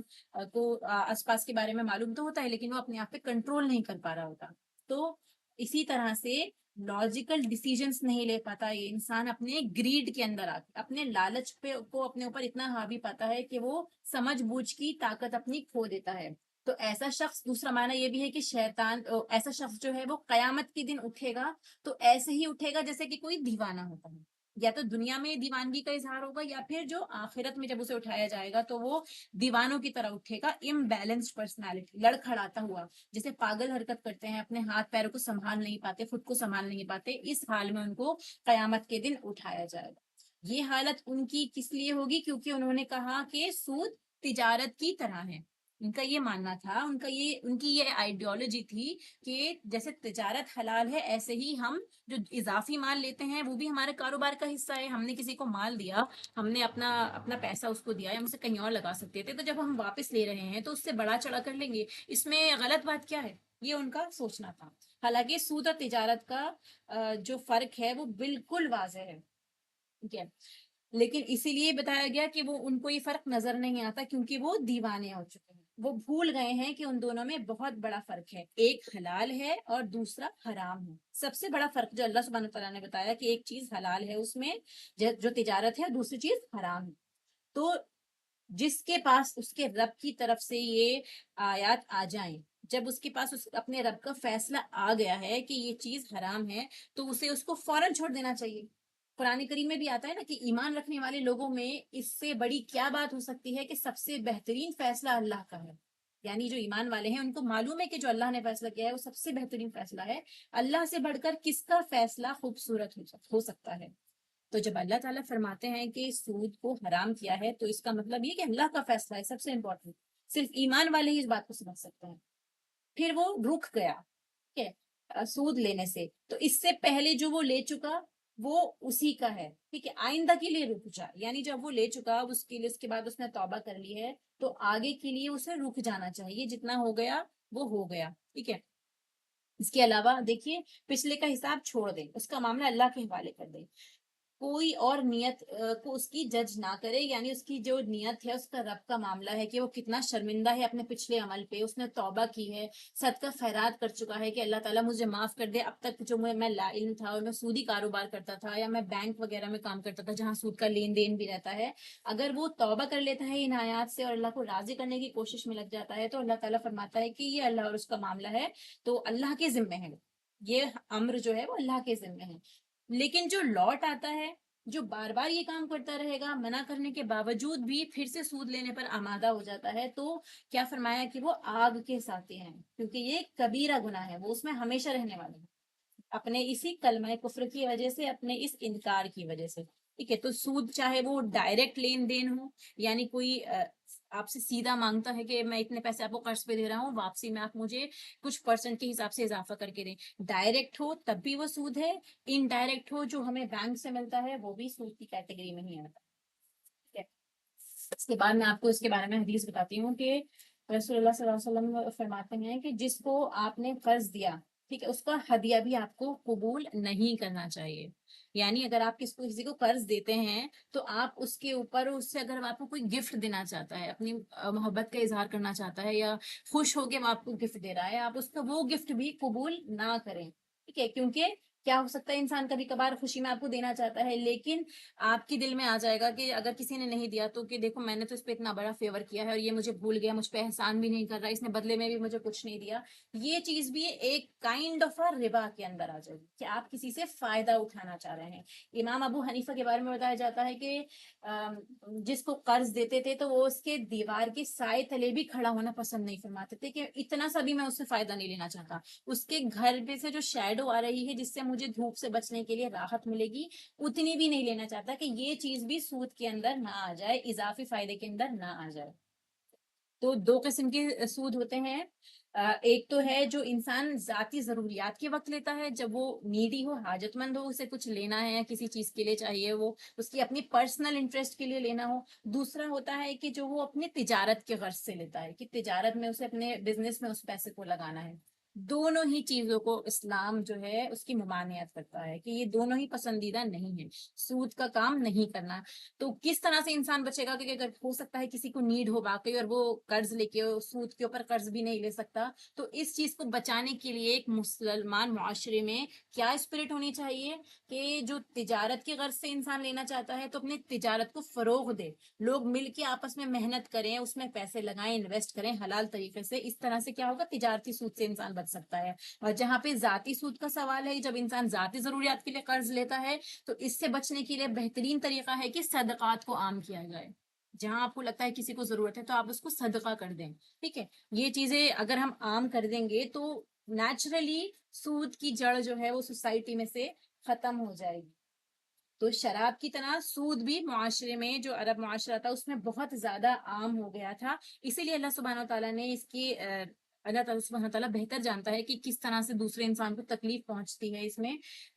کو آس پاس کے بارے میں معلوم تو ہوتا ہے لیکن وہ اپنے آپ پہ کنٹرول نہیں کر پا رہا ہوتا. تو اسی طرح سے لاجیکل ڈیسیجنس نہیں لے پاتا یہ انسان، اپنے گریڈ کے اندر آ کے اپنے لالچ پہ کو اپنے اوپر اتنا حاوی پاتا ہے کہ وہ سمجھ بوجھ کی طاقت اپنی کھو دیتا ہے. تو ایسا شخص، دوسرا معنی یہ بھی ہے کہ شیطان، ایسا شخص جو ہے وہ قیامت کے دن اٹھے گا تو ایسے ہی اٹھے گا جیسے کہ کوئی دیوانہ ہوتا ہے، یا تو دنیا میں دیوانگی کا اظہار ہوگا، یا پھر جو آخرت میں جب اسے اٹھایا جائے گا تو وہ دیوانوں کی طرح اٹھے گا، امبیلنسڈ پرسنالٹی، لڑکھڑاتا ہوا، جیسے پاگل حرکت کرتے ہیں، اپنے ہاتھ پیروں کو سنبھال نہیں پاتے، خود کو سنبھال نہیں پاتے، اس حال میں ان کو قیامت کے دن اٹھایا جائے گا۔ یہ حالت ان کی کس لیے ہوگی؟ کیونکہ انہوں نے کہا کہ سود تجارت کی طرح ہے۔ ان کا یہ ماننا تھا، ان کی یہ آئیڈیالوجی تھی کہ جیسے تجارت حلال ہے، ایسے ہی ہم جو اضافی مال لیتے ہیں وہ بھی ہمارے کاروبار کا حصہ ہے۔ ہم نے کسی کو مال دیا، ہم نے اپنا پیسہ اس کو دیا، ہم اسے کہیں اور لگا سکتے تھے، تو جب ہم واپس لے رہے ہیں تو اس سے بڑا چڑھا کر لیں گے، اس میں غلط بات کیا ہے؟ یہ ان کا سوچنا تھا۔ حالانکہ سود اور تجارت کا جو فرق ہے وہ بالکل واضح ہے، ٹھیک ہے، لیکن اسی لیے بتایا گیا کہ وہ ان کو یہ فرق نظر نہیں آتا، کیونکہ وہ دیوانے ہو چکے ہیں، وہ بھول گئے ہیں کہ ان دونوں میں بہت بڑا فرق ہے، ایک حلال ہے اور دوسرا حرام ہے۔ سب سے بڑا فرق جو اللہ سبحانہ وتعالیٰ نے بتایا کہ ایک چیز حلال ہے اس میں جو تجارت ہے، دوسری چیز حرام ہے۔ تو جس کے پاس اس کے رب کی طرف سے یہ آیات آ جائیں، جب اس کے پاس اپنے رب کا فیصلہ آ گیا ہے کہ یہ چیز حرام ہے، تو اسے اس کو فوراً چھوڑ دینا چاہیے۔ قرآن کریم میں بھی آتا ہے نا کہ ایمان رکھنے والے لوگوں میں اس سے بڑی کیا بات ہو سکتی ہے کہ سب سے بہترین فیصلہ اللہ کا ہے۔ یعنی جو ایمان والے ہیں ان کو معلوم ہے کہ جو اللہ نے فیصلہ کیا ہے وہ سب سے بہترین فیصلہ ہے، اللہ سے بڑھ کر کس کا فیصلہ خوبصورت ہو سکتا ہے۔ تو جب اللہ تعالیٰ فرماتے ہیں کہ سود کو حرام کیا ہے تو اس کا مطلب یہ کہ اللہ کا فیصلہ ہے، سب سے امپورٹنٹ، صرف ایمان والے ہی اس بات کو سمجھ سکتے ہیں۔ پھر وہ رک گیا، ٹھیک ہے، سود لینے سے، تو اس سے پہلے جو وہ لے چکا وہ اسی کا ہے، ٹھیک ہے، آئندہ کے لیے رک جا، یعنی جب وہ لے چکا اس کے لیے، اس کے بعد اس نے توبہ کر لی ہے تو آگے کے لیے اسے رک جانا چاہیے، جتنا ہو گیا وہ ہو گیا، ٹھیک ہے۔ اس کے علاوہ دیکھیے، پچھلے کا حساب چھوڑ دیں، اس کا معاملہ اللہ کے حوالے کر دیں، کوئی اور نیت کو اس کی جج نہ کرے، یعنی اس کی جو نیت ہے اس کا رب کا معاملہ ہے کہ وہ کتنا شرمندہ ہے اپنے پچھلے عمل پہ، اس نے توبہ کی ہے، صدقہ خیرات کر چکا ہے کہ اللہ تعالیٰ مجھے معاف کر دے، اب تک جو میں لا علم تھا اور میں سودی کاروبار کرتا تھا یا میں بینک وغیرہ میں کام کرتا تھا جہاں سود کا لین دین بھی رہتا ہے، اگر وہ توبہ کر لیتا ہے ان آیات سے اور اللہ کو راضی کرنے کی کوشش میں لگ جاتا ہے تو اللہ تعالیٰ فرماتا ہے کہ یہ اللہ اور اس کا معاملہ ہے، تو اللہ کے ذمہ ہے، یہ امر جو ہے وہ اللہ کے ذمہ ہے۔ لیکن جو لوٹ آتا ہے، جو بار بار یہ کام کرتا رہے گا، منع کرنے کے باوجود بھی پھر سے سود لینے پر آمادہ ہو جاتا ہے، تو کیا فرمایا کہ وہ آگ کے ساتھی ہیں، کیونکہ یہ کبیرہ گناہ ہے، وہ اس میں ہمیشہ رہنے والے ہیں، اپنے اسی کلمہ کفر کی وجہ سے، اپنے اس انکار کی وجہ سے، ٹھیک ہے۔ تو سود چاہے وہ ڈائریکٹ لین دین ہو، یعنی کوئی آپ سے سیدھا مانگتا ہے کہ میں اتنے پیسے آپ کو قرض پہ دے رہا ہوں، واپسی میں آپ مجھے کچھ پرسنٹ کے حساب سے اضافہ کر کے دیں، ڈائریکٹ ہو تب بھی وہ سود ہے، انڈائریکٹ ہو جو ہمیں بینک سے ملتا ہے وہ بھی سود کی کیٹیگری میں ہی آتا ہے، ٹھیک ہے۔ اس کے بعد میں آپ کو اس کے بارے میں حدیث بتاتی ہوں کہ رسول اللہ صلی اللہ علیہ وسلم فرماتے ہیں کہ جس کو آپ نے قرض دیا، ٹھیک ہے، اس کا ہدیہ بھی آپ کو قبول نہیں کرنا چاہیے۔ یعنی اگر آپ کسی کو قرض دیتے ہیں تو آپ اس کے اوپر، اس سے اگر آپ کو کوئی گفٹ دینا چاہتا ہے، اپنی محبت کا اظہار کرنا چاہتا ہے یا خوش ہو کے وہ آپ کو گفٹ دے رہا ہے، آپ اس کا وہ گفٹ بھی قبول نہ کریں، ٹھیک ہے، کیونکہ کیا ہو سکتا ہے انسان کبھی کبھار خوشی میں آپ کو دینا چاہتا ہے، لیکن آپ کی دل میں آ جائے گا کہ اگر کسی نے نہیں دیا تو کہ دیکھو میں نے تو اس پہ اتنا بڑا فیور کیا ہے اور یہ مجھے بھول گیا، مجھ پہ احسان بھی نہیں کر رہا، اس نے بدلے میں بھی مجھے کچھ نہیں دیا، یہ چیز بھی ایک کائنڈ آف ربا کے اندر آ جائے گی کہ آپ کسی سے فائدہ اٹھانا چاہ رہے ہیں۔ امام ابو حنیفہ کے بارے میں بتایا جاتا ہے کہ جس کو قرض دیتے تھے تو وہ اس کے دیوار کے سائے تلے بھی کھڑا ہونا پسند نہیں فرماتے تھے کہ اتنا سا بھی میں اس سے فائدہ نہیں لینا چاہتا، اس کے گھر پہ سے جو شیڈو آ رہی ہے جس سے مجھے دھوپ سے بچنے کے لیے راحت ملے گی، اتنی بھی نہیں لینا چاہتا کہ یہ چیز بھی سود کے اندر نہ آ جائے، اضافی فائدے کے اندر نہ آ جائے۔ تو دو قسم کے سود ہوتے ہیں، ایک تو ہے جو انسان ذاتی ضروریات کے وقت لیتا ہے، جب وہ نیڈی ہو، حاجت مند ہو، اسے کچھ لینا ہے یا کسی چیز کے لیے چاہیے، وہ اس کی اپنی پرسنل انٹرسٹ کے لیے لینا ہو۔ دوسرا ہوتا ہے کہ جو وہ اپنی تجارت کے غرض سے لیتا ہے، کہ تجارت میں اسے اپنے بزنس میں اس پیسے کو لگانا ہے۔ دونوں ہی چیزوں کو اسلام جو ہے اس کی ممانعت کرتا ہے کہ یہ دونوں ہی پسندیدہ نہیں ہے، سود کا کام نہیں کرنا۔ تو کس طرح سے انسان بچے گا کہ اگر ہو سکتا ہے کسی کو نیڈ ہو واقعی اور وہ قرض لے کے سود کے اوپر قرض بھی نہیں لے سکتا، تو اس چیز کو بچانے کے لیے ایک مسلمان معاشرے میں کیا اسپرٹ ہونی چاہیے کہ جو تجارت کی غرض سے انسان لینا چاہتا ہے تو اپنی تجارت کو فروغ دے، لوگ مل کے آپس میں محنت کریں، اس میں پیسے لگائیں، انویسٹ کریں حلال طریقے سے۔ اس طرح سے کیا ہوگا، تجارتی سود سے انسان بچ سکتا ہے۔ اور جہاں پہ ذاتی سود کا سوال ہے، جب انسان ذاتی ضروریات کے لیے قرض لیتا ہے تو اس سے بچنے کے لیے بہترین طریقہ ہے کہ صدقات کو عام کیا جائے۔ جہاں آپ کو لگتا ہے کسی کو ضرورت ہے تو آپ اس کو صدقہ کر دیں، ٹھیک ہے۔ یہ چیزیں اگر ہم عام کر دیں گے تو نیچرلی سود کی جڑ جو ہے وہ سوسائٹی میں سے ختم ہو جائے گی۔ تو شراب کی طرح سود بھی معاشرے میں، جو عرب معاشرہ تھا اس میں بہت زیادہ عام ہو گیا تھا۔ اسی لیے اللہ سبحانہ و تعالیٰ نے اس کی اللہ تعالیٰ سبحانہ تعالیٰ بہتر جانتا ہے کہ کس طرح سے دوسرے انسان کو تکلیف پہنچتی ہے اس میں،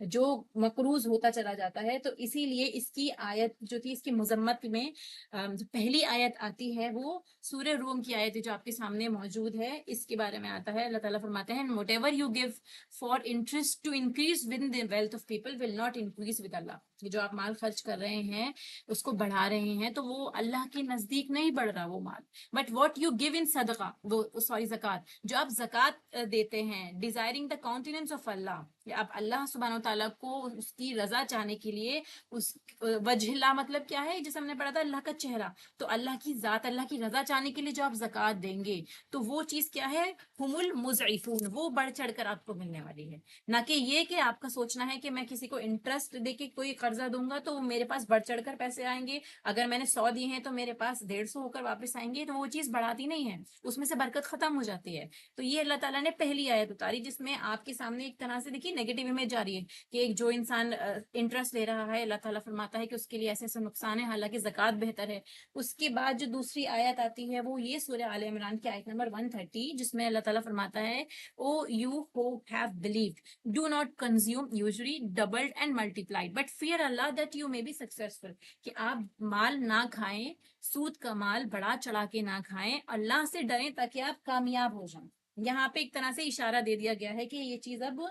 جو مقروض ہوتا چلا جاتا ہے۔ تو اسی لیے اس کی آیت جو تھی، اس کی مذمت میں جو پہلی آیت آتی ہے وہ سورہ روم کی آیت ہے جو آپ کے سامنے موجود ہے۔ اس کے بارے میں آتا ہے، اللہ تعالیٰ فرماتے ہیں whatever you give for interest to increase within the wealth of people will not increase with Allah۔ یہ جو آپ مال خرچ کر رہے ہیں، اس کو بڑھا رہے ہیں، تو وہ اللہ کے نزدیک نہیں بڑھ رہا وہ مال۔ بٹ واٹ یو گیو ان صدقہ، وہ سوری زکات، جو آپ زکات دیتے ہیں، ڈیزائرنگ دا کاؤنٹیننس آف اللہ، آپ اللہ سبحانہ و تعالیٰ کو اس کی رضا چاہنے کے لیے، اس وجہ اللہ مطلب کیا ہے، جیسے ہم نے پڑھا تھا اللہ کا چہرہ، تو اللہ کی ذات، اللہ کی رضا چاہنے کے لیے جو آپ زکات دیں گے تو وہ چیز کیا ہے، ہم المضعفون، وہ بڑھ چڑھ کر آپ کو ملنے والی ہے۔ نہ کہ یہ کہ آپ کا سوچنا ہے کہ میں کسی کو انٹرسٹ دے کے کوئی قرضہ دوں گا تو میرے پاس بڑھ چڑھ کر پیسے آئیں گے، اگر میں نے 100 دیے ہیں تو میرے پاس 150 ہو کر واپس آئیں گے، تو وہ چیز بڑھاتی نہیں ہے، اس میں سے برکت ختم ہو جاتی ہے۔ تو یہ اللہ تعالیٰ نے پہلی آیت اتاری جس میں آپ کے سامنے ایک طرح سے دیکھیے نیگیٹو امیج جا رہی ہے کہ ایک جو انسان انٹرسٹ لے رہا ہے، اللہ تعالیٰ فرماتا ہے کہ اس کے لیے ایسے ایسے نقصان ہے، حالانکہ زکوٰۃ بہتر ہے۔ اس کے بعد جو دوسری آیت آتی ہے وہ یہ سورہ آل عمران کی آیت نمبر 130، جس میں اللہ تعالیٰ فرماتا ہے O you who have believed do not consume usually doubled and multiplied but fear Allah that you may be successful، کہ آپ مال نہ کھائیں، سود کا مال بڑا چڑھا کے نہ کھائیں، اللہ سے ڈریں تاکہ آپ کامیاب ہو جائیں۔ یہاں پہ ایک طرح سے اشارہ دے دیا گیا ہے کہ یہ چیز اب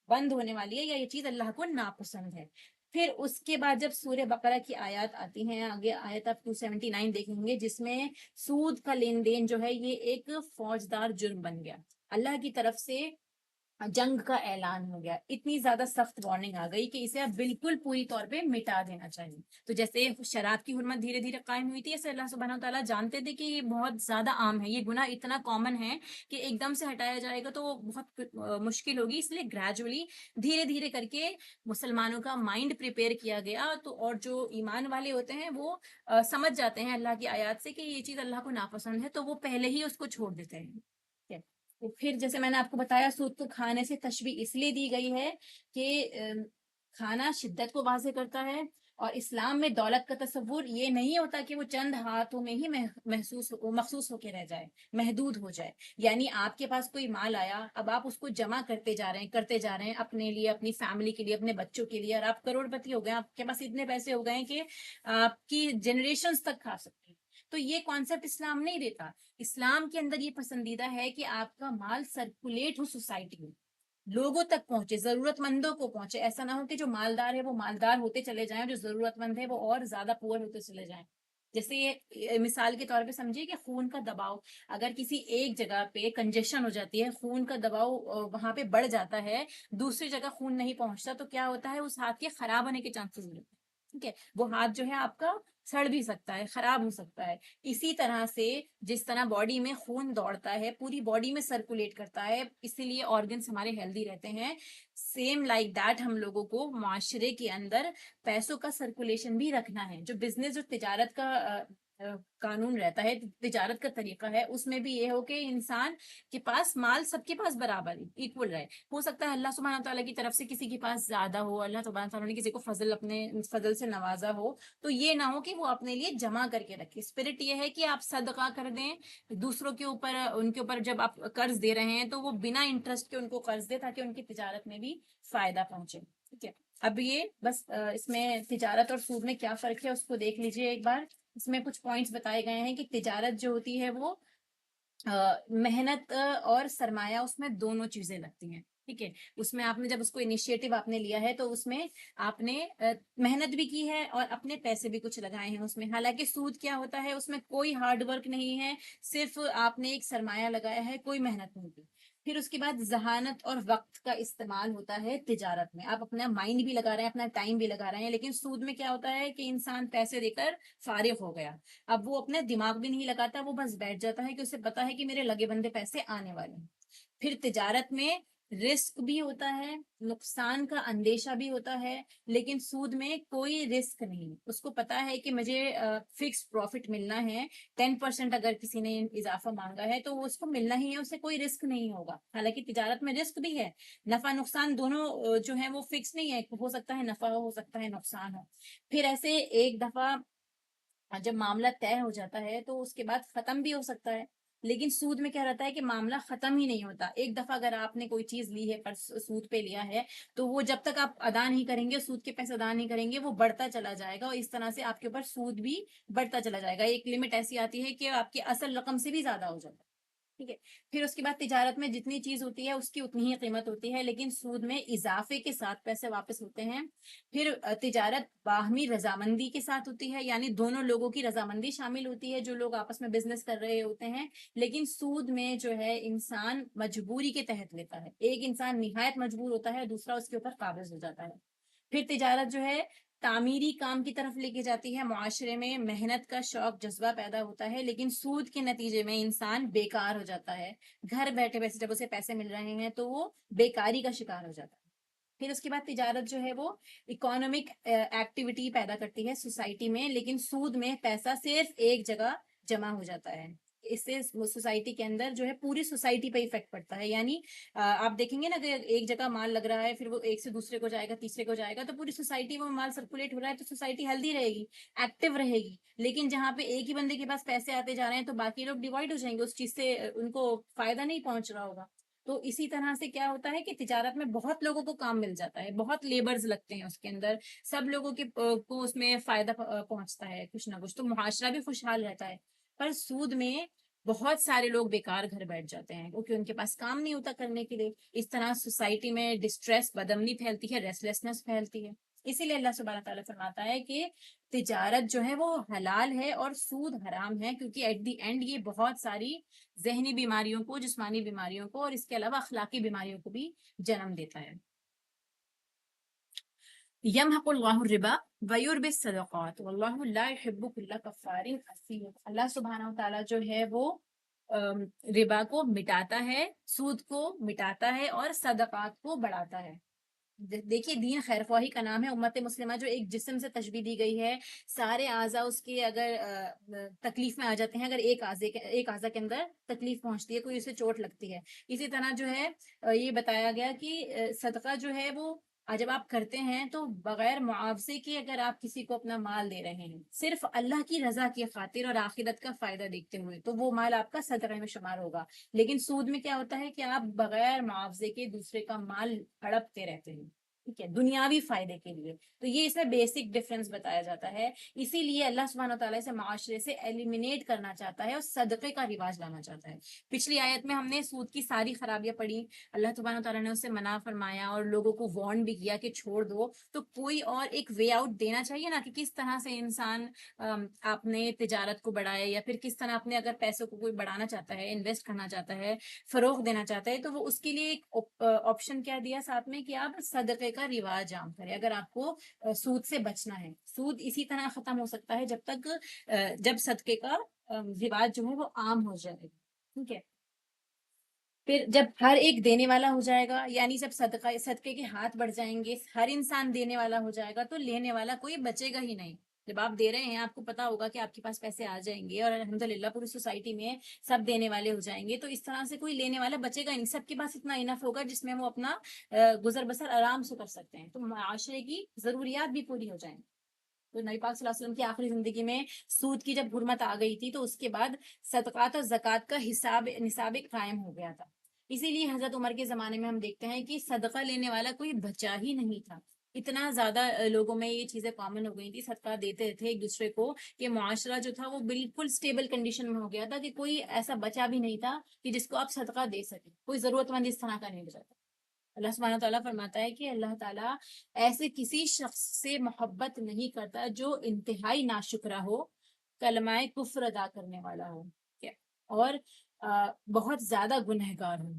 بند ہونے والی ہے یا یہ چیز اللہ کو ناپسند ہے۔ پھر اس کے بعد جب سورہ بقرہ کی آیات آتی ہیں، آگے آیت آپ 279 دیکھیں گے، جس میں سود کا لین دین جو ہے یہ ایک فوجدار جرم بن گیا، اللہ کی طرف سے جنگ کا اعلان ہو گیا، اتنی زیادہ سخت وارننگ آ گئی کہ اسے اب بالکل پوری طور پہ مٹا دینا چاہیے۔ تو جیسے شراب کی حرمت دھیرے دھیرے قائم ہوئی تھی، ایسے اللہ سبحانہ و تعالیٰ جانتے تھے کہ یہ بہت زیادہ عام ہے، یہ گناہ اتنا کامن ہے کہ ایک دم سے ہٹایا جائے گا تو وہ بہت مشکل ہوگی، اس لیے گریجولی دھیرے دھیرے کر کے مسلمانوں کا مائنڈ پریپیئر کیا گیا، تو اور جو ایمان والے ہوتے ہیں وہ سمجھ جاتے ہیں اللہ کی آیات سے کہ یہ چیز اللہ کو ناپسند ہے، تو وہ پہلے ہی اس کو چھوڑ دیتے ہیں۔ تو پھر جیسے میں نے آپ کو بتایا، سود کو کھانے سے تشبیہ اس لیے دی گئی ہے کہ کھانا شدت کو واضح کرتا ہے، اور اسلام میں دولت کا تصور یہ نہیں ہوتا کہ وہ چند ہاتھوں میں ہی مخصوص ہو کے رہ جائے، محدود ہو جائے۔ یعنی آپ کے پاس کوئی مال آیا، اب آپ اس کو جمع کرتے جا رہے ہیں اپنے لیے، اپنی فیملی کے لیے، اپنے بچوں کے لیے، اور آپ کروڑ پتی ہو گئے، آپ کے پاس اتنے پیسے ہو گئے کہ آپ کی جنریشنز تک کھا سکتے ہیں۔ تو یہ کانسیپٹ اسلام نہیں دیتا۔ اسلام کے اندر یہ پسندیدہ ہے کہ آپ کا مال سرکولیٹ ہو سوسائٹی میں، لوگوں تک پہنچے، ضرورت مندوں کو پہنچے، ایسا نہ ہو کہ جو مالدار ہے وہ مالدار ہوتے چلے جائیں، جو ضرورت مند ہے وہ اور زیادہ پور ہوتے چلے جائیں۔ جیسے یہ مثال کے طور پہ سمجھیے کہ خون کا دباؤ، اگر کسی ایک جگہ پہ کنجیشن ہو جاتی ہے، خون کا دباؤ وہاں پہ بڑھ جاتا ہے، دوسری جگہ خون نہیں پہنچتا، تو کیا ہوتا ہے، اس ہاتھ کے خراب ہونے کے چانسز ہوتے ہیں، ٹھیک ہے، وہ ہاتھ جو ہے آپ کا سڑ بھی سکتا ہے، خراب ہو سکتا ہے۔ اسی طرح سے جس طرح باڈی میں خون دوڑتا ہے، پوری باڈی میں سرکولیٹ کرتا ہے، اسی لیے آرگنس ہمارے ہیلدی رہتے ہیں، سیم لائک دیٹ ہم لوگوں کو معاشرے کے اندر پیسوں کا سرکولیشن بھی رکھنا ہے۔ جو بزنس، جو تجارت کا قانون رہتا ہے، تجارت کا طریقہ ہے، اس میں بھی یہ ہو کہ انسان کے پاس مال سب کے پاس برابر ایکول رہے۔ ہو سکتا ہے اللہ سبحانہ تعالیٰ کی طرف سے کسی کے پاس زیادہ ہو، اللہ سبحانہ تعالیٰ نے کسی کو اپنے فضل سے نوازا ہو، تو یہ نہ ہو کہ وہ اپنے لیے جمع کر کے رکھے۔ اسپرٹ یہ ہے کہ آپ صدقہ کر دیں دوسروں کے اوپر، ان کے اوپر جب آپ قرض دے رہے ہیں تو وہ بنا انٹرسٹ کے ان کو قرض دے تاکہ ان کی تجارت میں بھی فائدہ پہنچے، ٹھیک ہے۔ اب یہ بس اس میں تجارت اور سود میں کیا فرق ہے اس کو دیکھ لیجئے ایک بار۔ اس میں کچھ پوائنٹس بتائے گئے ہیں کہ تجارت جو ہوتی ہے وہ محنت اور سرمایہ اس میں دونوں چیزیں لگتی ہیں، ٹھیک ہے. اس میں آپ نے جب اس کو انیشیٹو آپ نے لیا ہے تو اس میں آپ نے محنت بھی کی ہے اور اپنے پیسے بھی کچھ لگائے ہیں اس میں. حالانکہ سود کیا ہوتا ہے، اس میں کوئی ہارڈ ورک نہیں ہے، صرف آپ نے ایک سرمایہ لگایا ہے، کوئی محنت نہیں کی. پھر اس کے بعد ذہانت اور وقت کا استعمال ہوتا ہے تجارت میں. آپ اپنا مائنڈ بھی لگا رہے ہیں، اپنا ٹائم بھی لگا رہے ہیں. لیکن سود میں کیا ہوتا ہے کہ انسان پیسے دے کر فارغ ہو گیا، اب وہ اپنا دماغ بھی نہیں لگاتا، وہ بس بیٹھ جاتا ہے کہ اسے پتا ہے کہ میرے لگے بندے پیسے آنے والے ہیں. پھر تجارت میں رسک بھی ہوتا ہے، نقصان کا اندیشہ بھی ہوتا ہے. لیکن سود میں کوئی رسک نہیں، اس کو پتا ہے کہ مجھے فکس پروفٹ ملنا ہے. 10% اگر کسی نے اضافہ مانگا ہے تو وہ اس کو ملنا ہی ہے، اسے کوئی رسک نہیں ہوگا. حالانکہ تجارت میں رسک بھی ہے، نفع نقصان دونوں جو ہے وہ فکس نہیں ہے، ہو سکتا ہے نفع ہو سکتا ہے نقصان ہو. پھر ایسے ایک دفعہ جب معاملہ طے ہو جاتا ہے تو اس کے بعد ختم بھی ہو سکتا ہے. لیکن سود میں کیا رہتا ہے کہ معاملہ ختم ہی نہیں ہوتا. ایک دفعہ اگر آپ نے کوئی چیز لی ہے پر سود پہ لیا ہے تو وہ جب تک آپ ادا نہیں کریں گے، سود کے پیسے ادا نہیں کریں گے، وہ بڑھتا چلا جائے گا اور اس طرح سے آپ کے اوپر سود بھی بڑھتا چلا جائے گا. ایک لمٹ ایسی آتی ہے کہ آپ کی اصل رقم سے بھی زیادہ ہو جاتا ہے، ٹھیک ہے. پھر اس کے بعد تجارت میں جتنی چیز ہوتی ہے اس کی اتنی ہی قیمت ہوتی ہے، لیکن سود میں اضافے کے ساتھ پیسے واپس ہوتے ہیں. پھر تجارت باہمی رضامندی کے ساتھ ہوتی ہے، یعنی دونوں لوگوں کی رضامندی شامل ہوتی ہے جو لوگ آپس میں بزنس کر رہے ہوتے ہیں. لیکن سود میں جو ہے انسان مجبوری کے تحت لیتا ہے، ایک انسان نہایت مجبور ہوتا ہے، دوسرا اس کے اوپر قابض ہو جاتا ہے. پھر تجارت جو ہے تعمیری کام کی طرف لے کے جاتی ہے، معاشرے میں محنت کا شوق جذبہ پیدا ہوتا ہے. لیکن سود کے نتیجے میں انسان بیکار ہو جاتا ہے، گھر بیٹھے بیٹھے جب اسے پیسے مل رہے ہیں تو وہ بیکاری کا شکار ہو جاتا ہے. پھر اس کے بعد تجارت جو ہے وہ اکانومک ایکٹیویٹی پیدا کرتی ہے سوسائٹی میں. لیکن سود میں پیسہ صرف ایک جگہ جمع ہو جاتا ہے، اس سے سوسائٹی کے اندر جو ہے پوری سوسائٹی پہ ایفیکٹ پڑتا ہے. یعنی آپ دیکھیں گے نا کہ ایک جگہ مال لگ رہا ہے، پھر وہ ایک سے دوسرے کو جائے گا، تیسرے کو جائے گا، تو پوری سوسائٹی میں مال سرکولیٹ ہو رہا ہے تو سوسائٹی ہیلدی رہے گی، ایکٹیو رہے گی. لیکن جہاں پہ ایک ہی بندے کے پاس پیسے آتے جا رہے ہیں تو باقی لوگ ڈیوائڈ ہو جائیں گے، اس چیز سے ان کو فائدہ نہیں پہنچ رہا ہوگا. تو اسی طرح سے کیا ہوتا ہے کہ تجارت میں بہت لوگوں کو کام مل جاتا ہے، بہت لیبرز لگتے ہیں اس کے اندر، سب لوگوں کے کو اس میں فائدہ پہنچتا ہے کچھ نہ کچھ، تو معاشرہ بھی خوشحال رہتا ہے. پر سود میں بہت سارے لوگ بیکار گھر بیٹھ جاتے ہیں کیونکہ ان کے پاس کام نہیں ہوتا کرنے کے لیے. اس طرح سوسائٹی میں ڈسٹریس، بدامنی پھیلتی ہے، ریسٹلیسنس پھیلتی ہے. اسی لیے اللہ سبحانہ تعالیٰ فرماتا ہے کہ تجارت جو ہے وہ حلال ہے اور سود حرام ہے، کیونکہ ایٹ دی اینڈ یہ بہت ساری ذہنی بیماریوں کو، جسمانی بیماریوں کو اور اس کے علاوہ اخلاقی بیماریوں کو بھی جنم دیتا ہے. یمحق اللہ الربا ویربی الصدقات واللہ لا یحب کل کفار اثیم. اللہ سبحانہ تعالیٰ جو ہے وہ ربا کو مٹاتا ہے، سود کو مٹاتا ہے اور صدقات کو بڑھاتا ہے. دیکھیے دین خیر خواہی کا نام ہے. امت مسلمہ جو ایک جسم سے تشبیہ دی گئی ہے، سارے اعضاء اس کے اگر تکلیف میں آ جاتے ہیں، اگر ایک اعضاء کے اندر تکلیف پہنچتی ہے، کوئی اسے چوٹ لگتی ہے. اسی طرح جو ہے یہ بتایا گیا کہ صدقہ جو ہے وہ جب آپ کرتے ہیں تو بغیر معاوضے کے اگر آپ کسی کو اپنا مال دے رہے ہیں، صرف اللہ کی رضا کی خاطر اور آخرت کا فائدہ دیکھتے ہوئے، تو وہ مال آپ کا صدقہ میں شمار ہوگا. لیکن سود میں کیا ہوتا ہے کہ آپ بغیر معاوضے کے دوسرے کا مال ہڑپتے رہتے ہیں، ٹھیک ہے، دنیاوی فائدے کے لیے. تو یہ اس میں بیسک ڈفرنس بتایا جاتا ہے. اسی لیے اللہ سبحانہ تعالیٰ سے معاشرے سے ایلیمینیٹ کرنا چاہتا ہے اور صدقے کا رواج لانا چاہتا ہے. پچھلی آیت میں ہم نے سود کی ساری خرابیاں پڑھی، اللہ سبحانہ تعالیٰ نے اسے منع فرمایا اور لوگوں کو وارن بھی کیا کہ چھوڑ دو. تو کوئی اور ایک وے آؤٹ دینا چاہیے نا کہ کس طرح سے انسان اپنے تجارت کو بڑھائے، یا پھر کس طرح اپنے اگر پیسوں کو کوئی بڑھانا چاہتا ہے، انویسٹ کرنا چاہتا ہے، فروغ دینا چاہتا ہے، تو وہ اس کے لیے ایک آپشن کیا دیا ساتھ میں کہ آپ صدقے کا رواج عام کریں اگر آپ کو سود سے بچنا ہے. سود اسی طرح ختم ہو سکتا ہے جب صدقے کا رواج جو ہے وہ عام ہو جائے گا، ٹھیک ہے. پھر جب ہر ایک دینے والا ہو جائے گا، یعنی جب صدقے کے ہاتھ بڑھ جائیں گے، ہر انسان دینے والا ہو جائے گا، تو لینے والا کوئی بچے گا ہی نہیں. جب آپ دے رہے ہیں آپ کو پتا ہوگا کہ آپ کے پاس پیسے آ جائیں گے اور الحمدللہ پوری سوسائٹی میں سب دینے والے ہو جائیں گے، تو اس طرح سے کوئی لینے والا بچے گا نہیں. سب کے پاس اتنا انف ہوگا جس میں وہ اپنا گزر بسر آرام سے کر سکتے ہیں، تو معاشرے کی ضروریات بھی پوری ہو جائیں. تو نبی پاک صلی اللہ علیہ وسلم کی آخری زندگی میں سود کی جب حرمت آ گئی تھی تو اس کے بعد صدقات اور زکوٰۃ کا نصاب قائم ہو گیا تھا. اسی لیے حضرت عمر کے زمانے میں ہم دیکھتے ہیں کہ صدقہ لینے والا کوئی بچا ہی نہیں تھا. اتنا زیادہ لوگوں میں یہ چیزیں کامن ہو گئی تھی، صدقہ دیتے تھے ایک دوسرے کو، کہ معاشرہ جو تھا وہ بالکل سٹیبل کنڈیشن میں ہو گیا تھا، کہ کوئی ایسا بچا بھی نہیں تھا کہ جس کو آپ صدقہ دے سکیں، کوئی ضرورت مند اس طرح کا نہیں بچا تھا۔ اللہ سبحانہ تعالیٰ فرماتا ہے کہ اللہ تعالیٰ ایسے کسی شخص سے محبت نہیں کرتا جو انتہائی ناشکرا ہو، کلمہ کفر ادا کرنے والا ہو، ٹھیک ہے، اور بہت زیادہ گنہگار ہو۔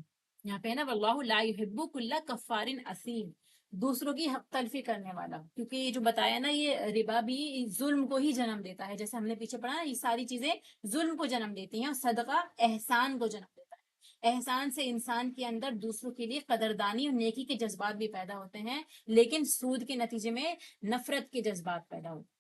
یہاں پہ ہے نا واللہ لا یحب کل کفار اثیم، دوسروں کی حق تلفی کرنے والا، کیونکہ یہ جو بتایا نا یہ ربا بھی ظلم کو ہی جنم دیتا ہے، جیسے ہم نے پیچھے پڑھا نا یہ ساری چیزیں ظلم کو جنم دیتی ہیں، اور صدقہ احسان کو جنم دیتا ہے۔ احسان سے انسان کے اندر دوسروں کے لیے قدردانی اور نیکی کے جذبات بھی پیدا ہوتے ہیں، لیکن سود کے نتیجے میں نفرت کے جذبات پیدا ہوتے ہیں۔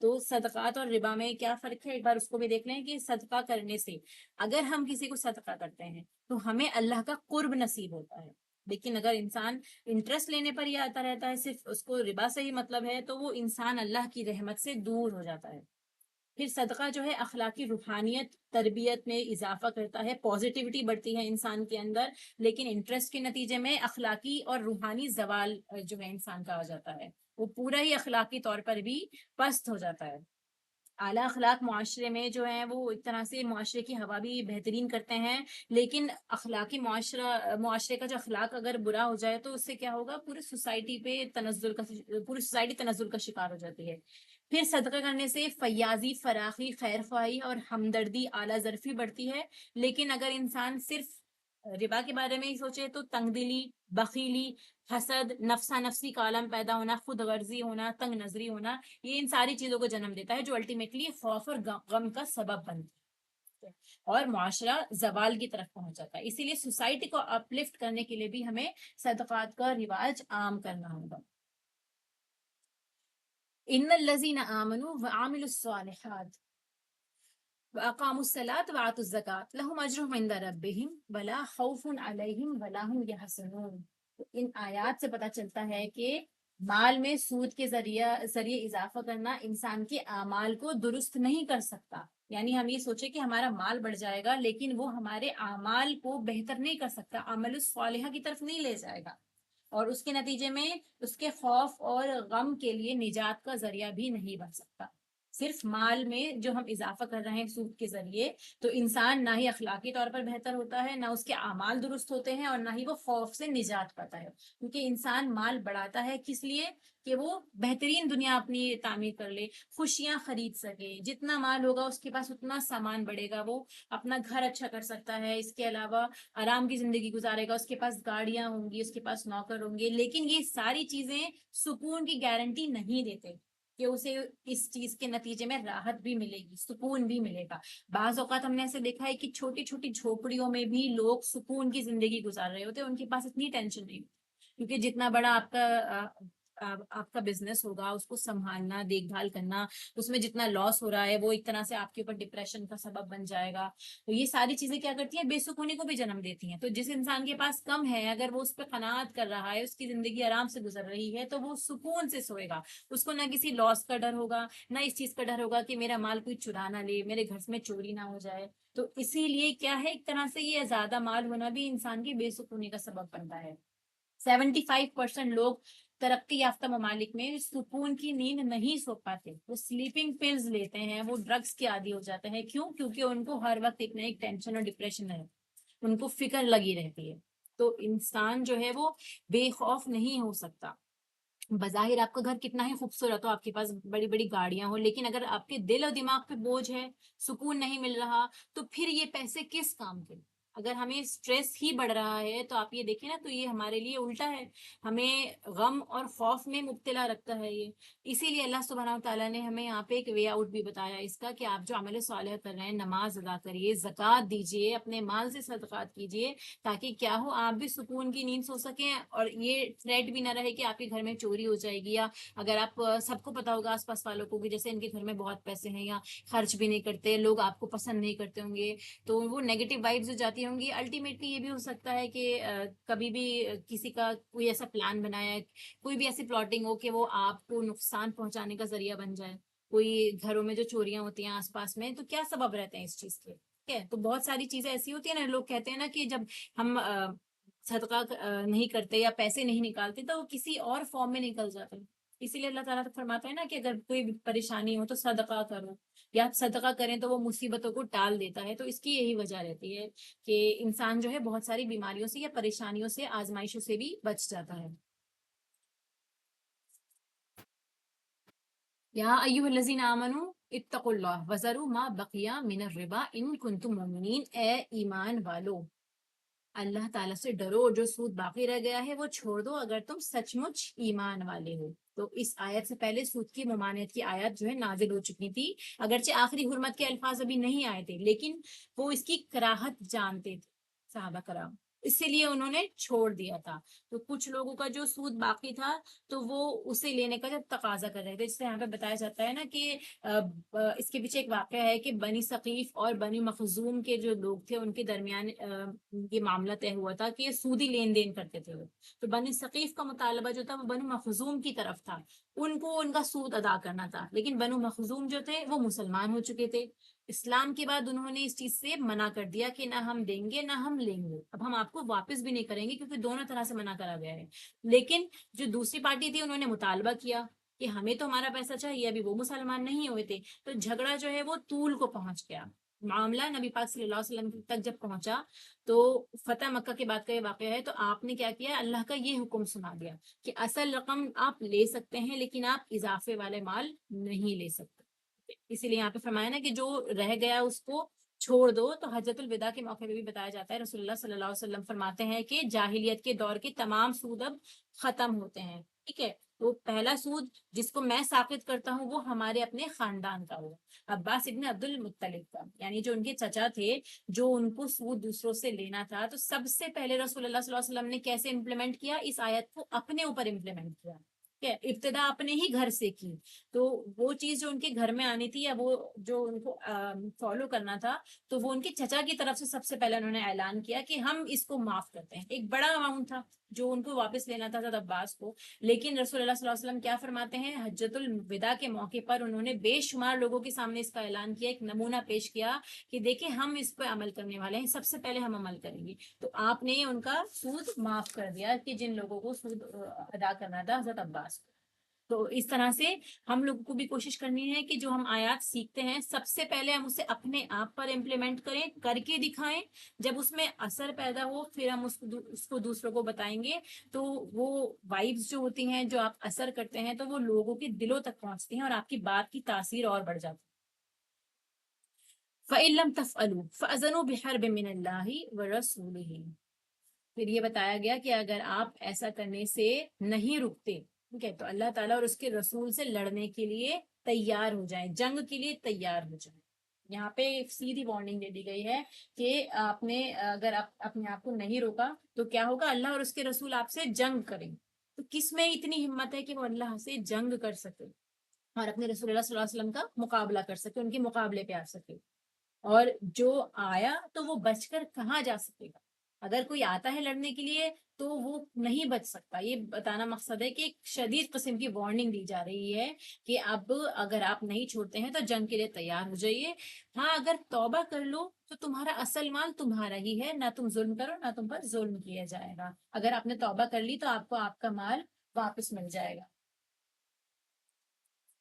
تو صدقات اور ربا میں کیا فرق ہے، ایک بار اس کو بھی دیکھ لیں کہ صدقہ کرنے سے اگر ہم کسی کو صدقہ کرتے ہیں تو ہمیں اللہ کا قرب نصیب ہوتا ہے، لیکن اگر انسان انٹرسٹ لینے پر ہی آتا رہتا ہے، صرف اس کو ربا سے ہی مطلب ہے، تو وہ انسان اللہ کی رحمت سے دور ہو جاتا ہے۔ پھر صدقہ جو ہے اخلاقی روحانیت تربیت میں اضافہ کرتا ہے، پازیٹیوٹی بڑھتی ہے انسان کے اندر، لیکن انٹرسٹ کے نتیجے میں اخلاقی اور روحانی زوال جو ہے انسان کا آ جاتا ہے، وہ پورا ہی اخلاقی طور پر بھی پست ہو جاتا ہے۔ اعلیٰ اخلاق معاشرے میں جو ہیں وہ ایک طرح سے معاشرے کی ہوا بھی بہترین کرتے ہیں، لیکن اخلاقی معاشرے کا جو اخلاق اگر برا ہو جائے تو اس سے کیا ہوگا، پوری سوسائٹی پہ پوری سوسائٹی تنزل کا شکار ہو جاتی ہے۔ پھر صدقہ کرنے سے فیاضی، فراخی، خیر خواہی اور ہمدردی، اعلیٰ ظرفی بڑھتی ہے، لیکن اگر انسان صرف ربا کے بارے میں ہی سوچے تو تنگ دلی، بخیلی، حسد، نفسا نفسی کا عالم پیدا ہونا، خود غرضی ہونا، تنگ نظری ہونا، یہ ان ساری چیزوں کو جنم دیتا ہے، جو الٹیمیٹلی خوف اور غم کا سبب بنتا ہے اور معاشرہ زوال کی طرف پہنچ جاتا ہے۔ اسی لیے سوسائٹی کو اپ لفٹ کرنے کے لیے بھی ہمیں صدقات کا رواج عام کرنا ہوگا۔ ان الذین آمنوا وعملوا الصالحات وَأَقَامُوا الصَّلَاةَ وَآتُوا الزَّكَاةَ لَهُمْ أَجْرُهُمْ عِندَ رَبِّهِمْ وَلَا خَوْفٌ عَلَيْهِمْ وَلَا هُمْ يَحْزَنُونَ۔ تو ان آیات سے پتہ چلتا ہے کہ مال میں سود کے ذریعے اضافہ کرنا انسان کے اعمال کو درست نہیں کر سکتا، یعنی ہم یہ سوچیں کہ ہمارا مال بڑھ جائے گا لیکن وہ ہمارے اعمال کو بہتر نہیں کر سکتا، عمل الصالحہ کی طرف نہیں لے جائے گا، اور اس کے نتیجے میں اس کے خوف اور غم کے لیے نجات کا ذریعہ بھی نہیں بن سکتا۔ صرف مال میں جو ہم اضافہ کر رہے ہیں سود کے ذریعے، تو انسان نہ ہی اخلاقی طور پر بہتر ہوتا ہے، نہ اس کے اعمال درست ہوتے ہیں، اور نہ ہی وہ خوف سے نجات پاتا ہے، کیونکہ انسان مال بڑھاتا ہے کس لیے، کہ وہ بہترین دنیا اپنی تعمیر کر لے، خوشیاں خرید سکے، جتنا مال ہوگا اس کے پاس اتنا سامان بڑھے گا، وہ اپنا گھر اچھا کر سکتا ہے، اس کے علاوہ آرام کی زندگی گزارے گا، اس کے پاس گاڑیاں ہوں گی، اس کے پاس نوکر ہوں گے، لیکن یہ ساری چیزیں سکون کی گارنٹی نہیں دیتے کہ اسے اس چیز کے نتیجے میں راحت بھی ملے گی، سکون بھی ملے گا۔ بعض اوقات ہم نے ایسے دیکھا ہے کہ چھوٹی چھوٹی جھوپڑیوں میں بھی لوگ سکون کی زندگی گزار رہے ہوتے ہیں، ان کے پاس اتنی ٹینشن نہیں ہوتی، کیونکہ جتنا بڑا آپ کا بزنس ہوگا، اس کو سنبھالنا، دیکھ بھال کرنا، اس میں جتنا لاس ہو رہا ہے وہ ایک طرح سے آپ کے اوپر ڈپریشن کا سبب بن جائے گا۔ تو یہ ساری چیزیں کیا کرتی ہیں، بے سکونی کو بھی جنم دیتی ہیں۔ تو جس انسان کے پاس کم ہے، اگر وہ اس پہ قناعت کر رہا ہے، اس کی زندگی آرام سے گزر رہی ہے، تو وہ سکون سے سوئے گا، اس کو نہ کسی لاس کا ڈر ہوگا، نہ اس چیز کا ڈر ہوگا کہ میرا مال کوئی چرا نہ لے، میرے گھر میں چوری نہ ہو جائے۔ تو اسی لیے کیا ہے، ایک طرح سے یہ زیادہ مال ہونا بھی انسان کی بے سکونی کا سبب بنتا ہے۔ 75% لوگ ترقی یافتہ ممالک میں سکون کی نیند نہیں سو پاتے، وہ سلیپنگ پلز لیتے ہیں، وہ ڈرگس کے عادی ہو جاتے ہیں۔ کیوں؟ کیونکہ ان کو ہر وقت ایک نہ ایک ٹینشن اور ڈپریشن ہے، ان کو فکر لگی رہتی ہے۔ تو انسان جو ہے وہ بے خوف نہیں ہو سکتا۔ بظاہر آپ کا گھر کتنا ہی خوبصورت ہو، آپ کے پاس بڑی بڑی گاڑیاں ہو، لیکن اگر آپ کے دل اور دماغ پہ بوجھ ہے، سکون نہیں مل رہا، تو پھر یہ پیسے کس کام کے؟ اگر ہمیں سٹریس ہی بڑھ رہا ہے تو آپ یہ دیکھیں نا، تو یہ ہمارے لیے الٹا ہے، ہمیں غم اور خوف میں مبتلا رکھتا ہے یہ۔ اسی لیے اللہ سبحانہ تعالیٰ نے ہمیں یہاں پہ ایک وے آؤٹ بھی بتایا اس کا، کہ آپ جو عمل صالح کر رہے ہیں، نماز ادا کریے، زکوٰۃ دیجیے، اپنے مال سے صدقات کیجیے، تاکہ کیا ہو، آپ بھی سکون کی نیند سو سکیں، اور یہ تھریٹ بھی نہ رہے کہ آپ کے گھر میں چوری ہو جائے گی، یا اگر آپ سب کو پتا ہوگا آس پاس والوں کو بھی، جیسے ان کے گھر میں بہت پیسے ہیں یا خرچ بھی نہیں کرتے، لوگ آپ کو پسند نہیں کرتے ہوں گے، تو وہ نیگیٹو وائبز جو جاتی ہوں گی، الٹیمیٹلی یہ بھی ہو سکتا ہے کہ کبھی بھی کسی کا کوئی ایسا پلان بنایا ہے، کوئی بھی ایسی پلاٹنگ ہو کہ وہ آپ کو نقصان پہنچانے کا ذریعہ بن جائے، کوئی گھروں میں جو چوریاں ہوتی ہیں آس پاس میں، تو کیا سبب رہتے ہیں اس چیز کے؟ ٹھیک ہے، تو بہت ساری چیزیں ایسی ہوتی ہیں نا، لوگ کہتے ہیں نا کہ جب ہم صدقہ نہیں کرتے یا پیسے نہیں نکالتے تو وہ کسی اور فارم میں نکل جاتے ہیں. اسی لیے اللہ تعالیٰ تو فرماتا ہے نا کہ اگر کوئی بھی پریشانی ہو تو صدقہ کرو، یا آپ صدقہ کریں تو وہ مصیبتوں کو ٹال دیتا ہے. تو اس کی یہی وجہ رہتی ہے کہ انسان جو ہے بہت ساری بیماریوں سے یا پریشانیوں سے، آزمائشوں سے بھی بچ جاتا ہے. یا ایھا الذین آمنوا اتقوا اللہ وذروا ما بقی من الربا ان کنتم مؤمنین. اے ایمان والو، اللہ تعالیٰ سے ڈرو، جو سود باقی رہ گیا ہے وہ چھوڑ دو اگر تم سچ مچ ایمان والے ہو. تو اس آیت سے پہلے سود کی ممانعت کی آیت جو ہے نازل ہو چکی تھی، اگرچہ آخری حرمت کے الفاظ ابھی نہیں آئے تھے، لیکن وہ اس کی کراہت جانتے تھے صحابہ کرام، اسی لیے انہوں نے چھوڑ دیا تھا. تو کچھ لوگوں کا جو سود باقی تھا تو وہ اسے لینے کا جب تقاضا کر رہے تھے، جس سے یہاں پہ بتایا جاتا ہے نا کہ اس کے پیچھے ایک واقعہ ہے کہ بنی ثقیف اور بنی مخزوم کے جو لوگ تھے ان کے درمیان یہ معاملہ طے ہوا تھا کہ یہ سودی لین دین کرتے تھے. وہ تو بنی ثقیف کا مطالبہ جو تھا وہ بنو مخزوم کی طرف تھا، ان کو ان کا سود ادا کرنا تھا. لیکن بنو مخزوم جو تھے وہ مسلمان ہو چکے تھے. اسلام کے بعد انہوں نے اس چیز سے منع کر دیا کہ نہ ہم دیں گے نہ ہم لیں گے، اب ہم آپ کو واپس بھی نہیں کریں گے، کیونکہ دونوں طرح سے منع کرا گیا ہے. لیکن جو دوسری پارٹی تھی انہوں نے مطالبہ کیا کہ ہمیں تو ہمارا پیسہ چاہیے. ابھی وہ مسلمان نہیں ہوئے تھے تو جھگڑا جو ہے وہ طول کو پہنچ گیا. معاملہ نبی پاک صلی اللہ علیہ وسلم تک جب پہنچا تو فتح مکہ کے بعد کا یہ واقعہ ہے، تو آپ نے کیا کیا، اللہ کا یہ حکم سنا دیا کہ اصل رقم آپ لے سکتے ہیں لیکن آپ اضافے والے مال نہیں لے سکتے. اسی لیے یہاں پہ فرمایا نا کہ جو رہ گیا اس کو چھوڑ دو. تو حجۃ الوداع کے موقع پہ بھی بتایا جاتا ہے، رسول اللہ صلی اللہ علیہ وسلم فرماتے ہیں کہ جاہلیت کے دور کے تمام سود اب ختم ہوتے ہیں. ٹھیک ہے، تو پہلا سود جس کو میں ثابت کرتا ہوں وہ ہمارے اپنے خاندان کا ہوا، عباس ابن عبد المطلب کا، یعنی جو ان کے چچا تھے، جو ان کو سود دوسروں سے لینا تھا. تو سب سے پہلے رسول اللہ صلی اللہ علیہ وسلم نے کیسے امپلیمنٹ کیا، اس آیت کو اپنے اوپر امپلیمنٹ کیا. ابتدا اپنے ہی گھر سے کی. تو وہ چیز جو ان کے گھر میں آنی تھی یا وہ جو ان کو فالو کرنا تھا، تو وہ ان کے چچا کی طرف سے سب سے پہلے انہوں نے اعلان کیا کہ ہم اس کو معاف کرتے ہیں. ایک بڑا اماؤنٹ تھا جو ان کو واپس لینا تھا حضرت عباس کو. لیکن رسول اللہ صلی اللہ علیہ وسلم کیا فرماتے ہیں، حجۃ الوداع کے موقع پر انہوں نے بے شمار لوگوں کے سامنے اس کا اعلان کیا، ایک نمونہ پیش کیا کہ دیکھیں ہم اس پہ عمل کرنے والے ہیں، سب سے پہلے ہم عمل کریں گے. تو آپ نے ان کا سود معاف کر دیا کہ جن لوگوں کو سود ادا کرنا تھا حضرت عباس کو. تو اس طرح سے ہم لوگوں کو بھی کوشش کرنی ہے کہ جو ہم آیات سیکھتے ہیں سب سے پہلے ہم اسے اپنے آپ پر امپلیمنٹ کریں، کر کے دکھائیں. جب اس میں اثر پیدا ہو پھر ہم اس کو دوسروں کو بتائیں گے. تو وہ وائبز جو ہوتی ہیں جو آپ اثر کرتے ہیں تو وہ لوگوں کے دلوں تک پہنچتی ہیں اور آپ کی بات کی تاثیر اور بڑھ جاتی ہے. فَإِن لَمْ تَفْعَلُوا فَأَذَنُوا بِحَرْبٍ مِّنَ اللَّهِ وَرَسُولِهِ. پھر یہ بتایا گیا کہ اگر آپ ایسا کرنے سے نہیں رکتے، ٹھیک ہے، تو اللہ تعالیٰ اور اس کے رسول سے لڑنے کے لیے تیار ہو جائیں، جنگ کے لیے تیار ہو جائیں. یہاں پہ ایک سیدھی وارننگ دے دی گئی ہے کہ آپ نے اگر آپ اپنے آپ کو نہیں روکا تو کیا ہوگا، اللہ اور اس کے رسول آپ سے جنگ کریں. تو کس میں اتنی ہمت ہے کہ وہ اللہ سے جنگ کر سکے اور اپنے رسول اللہ صلی اللہ علیہ وسلم کا مقابلہ کر سکے، ان کے مقابلے پہ آ سکے. اور جو آیا تو وہ بچ کر کہاں جا سکے گا. اگر کوئی آتا ہے لڑنے کے لیے تو وہ نہیں بچ سکتا. یہ بتانا مقصد ہے کہ ایک شدید قسم کی وارننگ دی جا رہی ہے کہ اب اگر آپ نہیں چھوڑتے ہیں تو جنگ کے لیے تیار ہو جائیے. ہاں، اگر توبہ کر لو تو تمہارا اصل مال تمہارا ہی ہے، نہ تم ظلم کرو نہ تم پر ظلم کیا جائے گا. اگر آپ نے توبہ کر لی تو آپ کو آپ کا مال واپس مل جائے گا.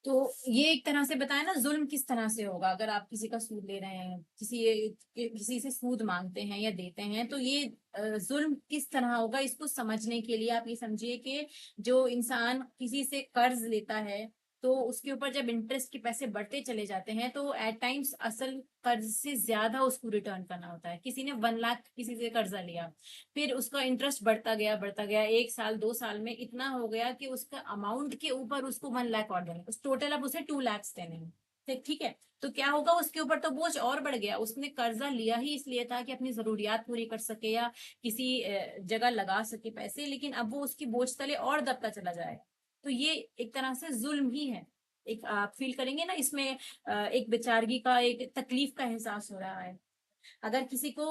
تو یہ ایک طرح سے بتائیں نا ظلم کس طرح سے ہوگا. اگر آپ کسی کا سود لے رہے ہیں، کسی سے سود مانگتے ہیں یا دیتے ہیں، تو یہ ظلم کس طرح ہوگا، اس کو سمجھنے کے لیے آپ یہ سمجھیے کہ جو انسان کسی سے قرض لیتا ہے تو اس کے اوپر جب انٹرسٹ کے پیسے بڑھتے چلے جاتے ہیں تو ایٹ ٹائمس اصل قرض سے زیادہ اس کو ریٹرن کرنا ہوتا ہے. کسی نے 1 لاکھ کسی سے قرضہ لیا، پھر اس کا انٹرسٹ بڑھتا گیا 1 سال 2 سال میں اتنا ہو گیا کہ اس کا اماؤنٹ کے اوپر اس کو 1 لاکھ اور دینے، ٹوٹل اب اسے 2 lakhs دینے ہیں. ٹھیک ہے، تو کیا ہوگا، اس کے اوپر تو بوجھ اور بڑھ گیا. اس نے قرضہ لیا ہی اس لیے تھا کہ اپنی ضروریات پوری کر سکے یا کسی جگہ لگا سکے پیسے، لیکن اب وہ اس کی بوجھ تلے اور دبتا چلا جائے. تو یہ ایک طرح سے ظلم ہی ہے. ایک آپ فیل کریں گے نا اس میں ایک بیچارگی کا، ایک تکلیف کا احساس ہو رہا ہے. اگر کسی کو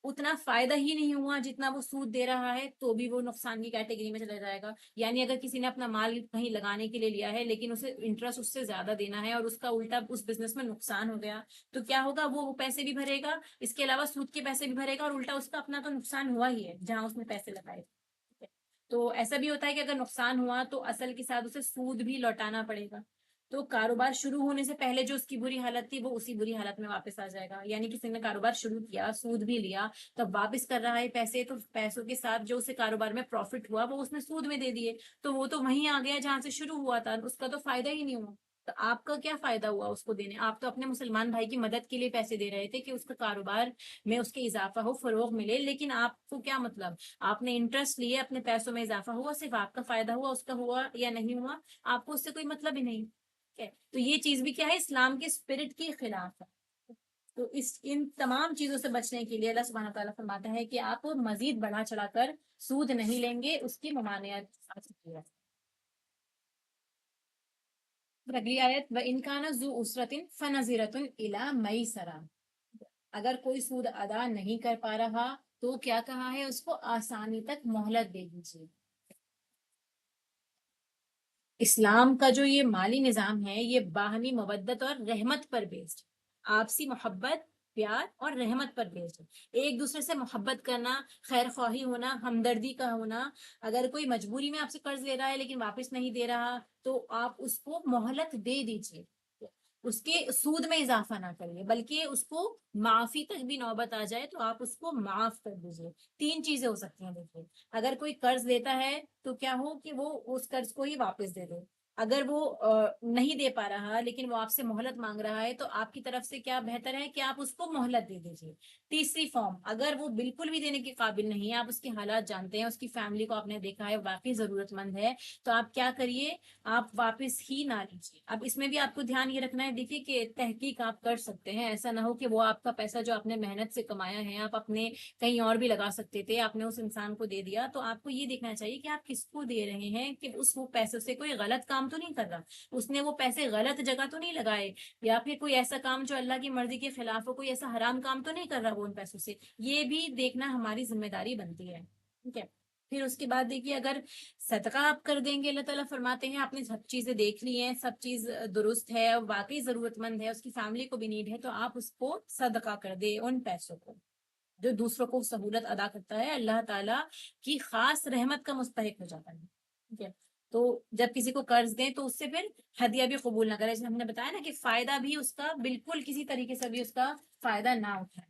اتنا فائدہ ہی نہیں ہوا جتنا وہ سود دے رہا ہے، تو بھی وہ نقصان کی کیٹیگری میں چلا جائے گا. یعنی اگر کسی نے اپنا مال کہیں لگانے کے لیے لیا ہے لیکن اسے انٹرسٹ اس سے زیادہ دینا ہے اور اس کا الٹا اس بزنس میں نقصان ہو گیا، تو کیا ہوگا؟ وہ پیسے بھی بھرے گا، اس کے علاوہ سود کے پیسے بھی بھرے گا، اور الٹا اس کا اپنا تو نقصان ہوا ہی ہے جہاں اس نے پیسے لگائے. تو ایسا بھی ہوتا ہے کہ اگر نقصان ہوا تو اصل کے ساتھ اسے سود بھی لوٹانا پڑے گا. تو کاروبار شروع ہونے سے پہلے جو اس کی بری حالت تھی وہ اسی بری حالت میں واپس آ جائے گا. یعنی کسی نے کاروبار شروع کیا، سود بھی لیا، تب واپس کر رہا ہے پیسے، تو پیسوں کے ساتھ جو اسے کاروبار میں پروفٹ ہوا وہ اس نے سود میں دے دیے، تو وہ تو وہیں آ گیا جہاں سے شروع ہوا تھا، اس کا تو فائدہ ہی نہیں ہوا. تو آپ کا کیا فائدہ ہوا اس کو دینے؟ آپ تو اپنے مسلمان بھائی کی مدد کے لیے پیسے دے رہے تھے کہ اس کا کاروبار میں اس کے اضافہ ہو، فروغ ملے، لیکن آپ کو کیا مطلب؟ آپ نے انٹرسٹ لیے، اپنے پیسوں میں اضافہ ہوا، صرف آپ کا فائدہ ہوا، اس کا ہوا یا نہیں ہوا آپ کو اس سے کوئی مطلب ہی نہیں. ٹھیک ہے؟ تو یہ چیز بھی کیا ہے؟ اسلام کے اسپرٹ کے خلاف ہے. تو ان تمام چیزوں سے بچنے کے لیے اللہ سبحانہ تعالیٰ فرماتا ہے کہ آپ مزید بڑھا چڑھا کر سود نہیں لیں گے، اس کی ممانعت حاصل کی ہے. اگلی آیت، وَإِنْ كَانَ ذُو عُسْرَةٍ فَنَظِرَةٌ إِلَىٰ مَيْسَرَةٍ. اگر کوئی سود ادا نہیں کر پا رہا تو کیا کہا ہے؟ اس کو آسانی تک مہلت دے دیجیے. اسلام کا جو یہ مالی نظام ہے یہ باہمی مودت اور رحمت پر بیسڈ، آپسی محبت، پیار اور رحمت پر بیسڈ ہے. ایک دوسرے سے محبت کرنا، خیر خواہی ہونا، ہمدردی کا ہونا. اگر کوئی مجبوری میں آپ سے قرض لے رہا ہے لیکن واپس نہیں دے رہا تو آپ اس کو مہلت دے دیجیے، اس کے سود میں اضافہ نہ کریے، بلکہ اس کو معافی تک بھی نوبت آ جائے تو آپ اس کو معاف کر دیجیے. تین چیزیں ہو سکتی ہیں. دیکھیے، اگر کوئی قرض لیتا ہے تو کیا ہو کہ وہ اس قرض کو ہی واپس دے دے. اگر وہ نہیں دے پا رہا لیکن وہ آپ سے مہلت مانگ رہا ہے تو آپ کی طرف سے کیا بہتر ہے کہ آپ اس کو مہلت دے دیجیے. تیسری فارم، اگر وہ بالکل بھی دینے کے قابل نہیں ہے، آپ اس کے حالات جانتے ہیں، اس کی فیملی کو آپ نے دیکھا ہے واقعی ضرورت مند ہے، تو آپ کیا کریے؟ آپ واپس ہی نہ لیجیے. اب اس میں بھی آپ کو دھیان یہ رکھنا ہے، دیکھیے کہ تحقیق آپ کر سکتے ہیں. ایسا نہ ہو کہ وہ آپ کا پیسہ جو آپ نے محنت سے کمایا ہے آپ اپنے کہیں اور بھی لگا سکتے تھے، آپ نے اس انسان کو دے دیا. تو آپ کو یہ دیکھنا چاہیے کہ آپ کس کو دے رہے ہیں، کہ اس وہ پیسوں سے کوئی غلط کام تو نہیں کر رہا، اس نے وہ پیسے غلط جگہ تو نہیں لگائے، یا پھر کوئی ایسا کام جو اللہ کی مرضی کے خلاف ہو، کوئی ایسا حرام کام تو نہیں کر رہا وہ ان پیسوں سے. یہ بھی دیکھنا ہماری ذمہ داری بنتی ہے. ٹھیک ہے؟ پھر اس کے بعد دیکھیے، اگر صدقہ آپ کر دیں گے، اللہ تعالیٰ فرماتے ہیں آپ نے سب چیزیں دیکھ لی ہیں، سب چیز درست ہے، واقعی ضرورت مند ہے، اس کی فیملی کو بھی نیڈ ہے، تو آپ اس کو صدقہ کر دیں ان پیسوں کو. جو دوسروں کو سہولت ادا کرتا ہے اللہ تعالیٰ کی خاص رحمت کا مستحق ہو جاتا ہے. ٹھیک ہے؟ تو جب کسی کو قرض دیں تو اس سے پھر ہدیہ بھی قبول نہ کرے. جیسے ہم نے بتایا نا کہ فائدہ بھی اس کا بالکل کسی طریقے سے بھی اس کا فائدہ نہ اٹھائے.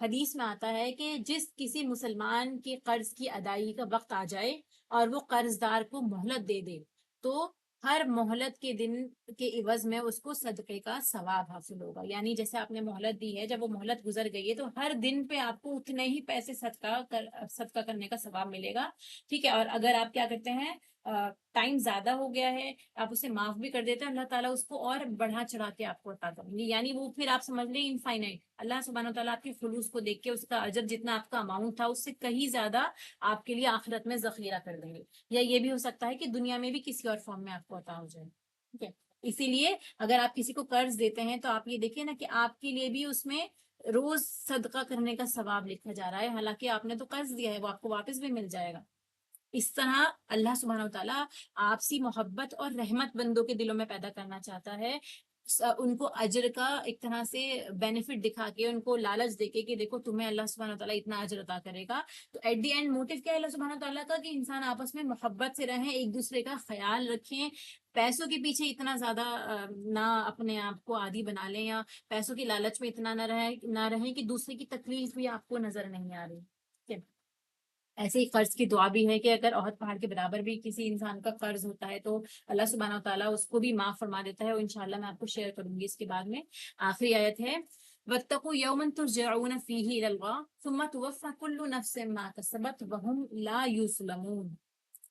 حدیث میں آتا ہے کہ جس کسی مسلمان کے قرض کی ادائیگی کا وقت آ جائے اور وہ قرض دار کو مہلت دے دے تو ہر مہلت کے دن کے عوض میں اس کو صدقے کا ثواب حاصل ہوگا. یعنی جیسے آپ نے مہلت دی ہے، جب وہ مہلت گزر گئی ہے تو ہر دن پہ آپ کو اتنے ہی پیسے صدقہ کرنے کا ثواب ملے گا. ٹھیک ہے؟ اور اگر آپ کیا کرتے ہیں، ٹائم زیادہ ہو گیا ہے، آپ اسے معاف بھی کر دیتے ہیں، اللہ تعالیٰ اس کو اور بڑھا چڑھا کے آپ کو عطا کریں گے. یعنی وہ پھر آپ سمجھ لیں انفائنائٹ. اللہ سبحانہ و تعالیٰ آپ کے فلوس کو دیکھ کے اس کا اجر جتنا آپ کا اماؤنٹ تھا اس سے کہیں زیادہ آپ کے لیے آخرت میں ذخیرہ کر دیں گے. یا یہ بھی ہو سکتا ہے کہ دنیا میں بھی کسی اور فارم میں آپ کو عطا ہو جائے. ٹھیک ہے؟ اسی لیے اگر آپ کسی کو قرض دیتے ہیں تو آپ یہ دیکھیں نا کہ آپ کے لیے بھی اس میں روز صدقہ کرنے کا ثواب لکھا جا رہا ہے، حالانکہ آپ نے تو قرض دیا ہے، وہ آپ کو واپس بھی مل جائے گا. اس طرح اللہ سبحانہ و تعالیٰ آپسی محبت اور رحمت بندوں کے دلوں میں پیدا کرنا چاہتا ہے. ان کو اجر کا ایک طرح سے بینیفٹ دکھا کے، ان کو لالچ دے کے کہ دیکھو تمہیں اللہ سبحانہ و تعالیٰ اتنا اجر عطا کرے گا. تو ایٹ دی اینڈ موٹیو کیا ہے اللہ سبحانہ و تعالیٰ کا؟ کہ انسان آپس میں محبت سے رہیں، ایک دوسرے کا خیال رکھیں، پیسوں کے پیچھے اتنا زیادہ نہ اپنے آپ کو عادی بنا لیں، یا پیسوں کی لالچ میں اتنا نہ رہیں کہ دوسرے کی تکلیف بھی آپ کو نظر نہیں آ رہی. ٹھیک ہے؟ ایسے ہی قرض کی دعا بھی ہے کہ اگر احد پہاڑ کے برابر بھی کسی انسان کا قرض ہوتا ہے تو اللہ سبحانہ و تعالیٰ اس کو بھی معاف فرما دیتا ہے. اور انشاءاللہ میں آپ کو شیئر کروں گی اس کے بعد میں. آخری آیت ہے، وَاتَّقُوا يَوْمًا تُرْجَعُونَ فِيهِ إِلَى اللَّهِ ثُمَّ تُوَفَّى كُلُّ نَفْسٍ مَا كَسَبَتْ وَهُمْ لَا يُظْلَمُونَ.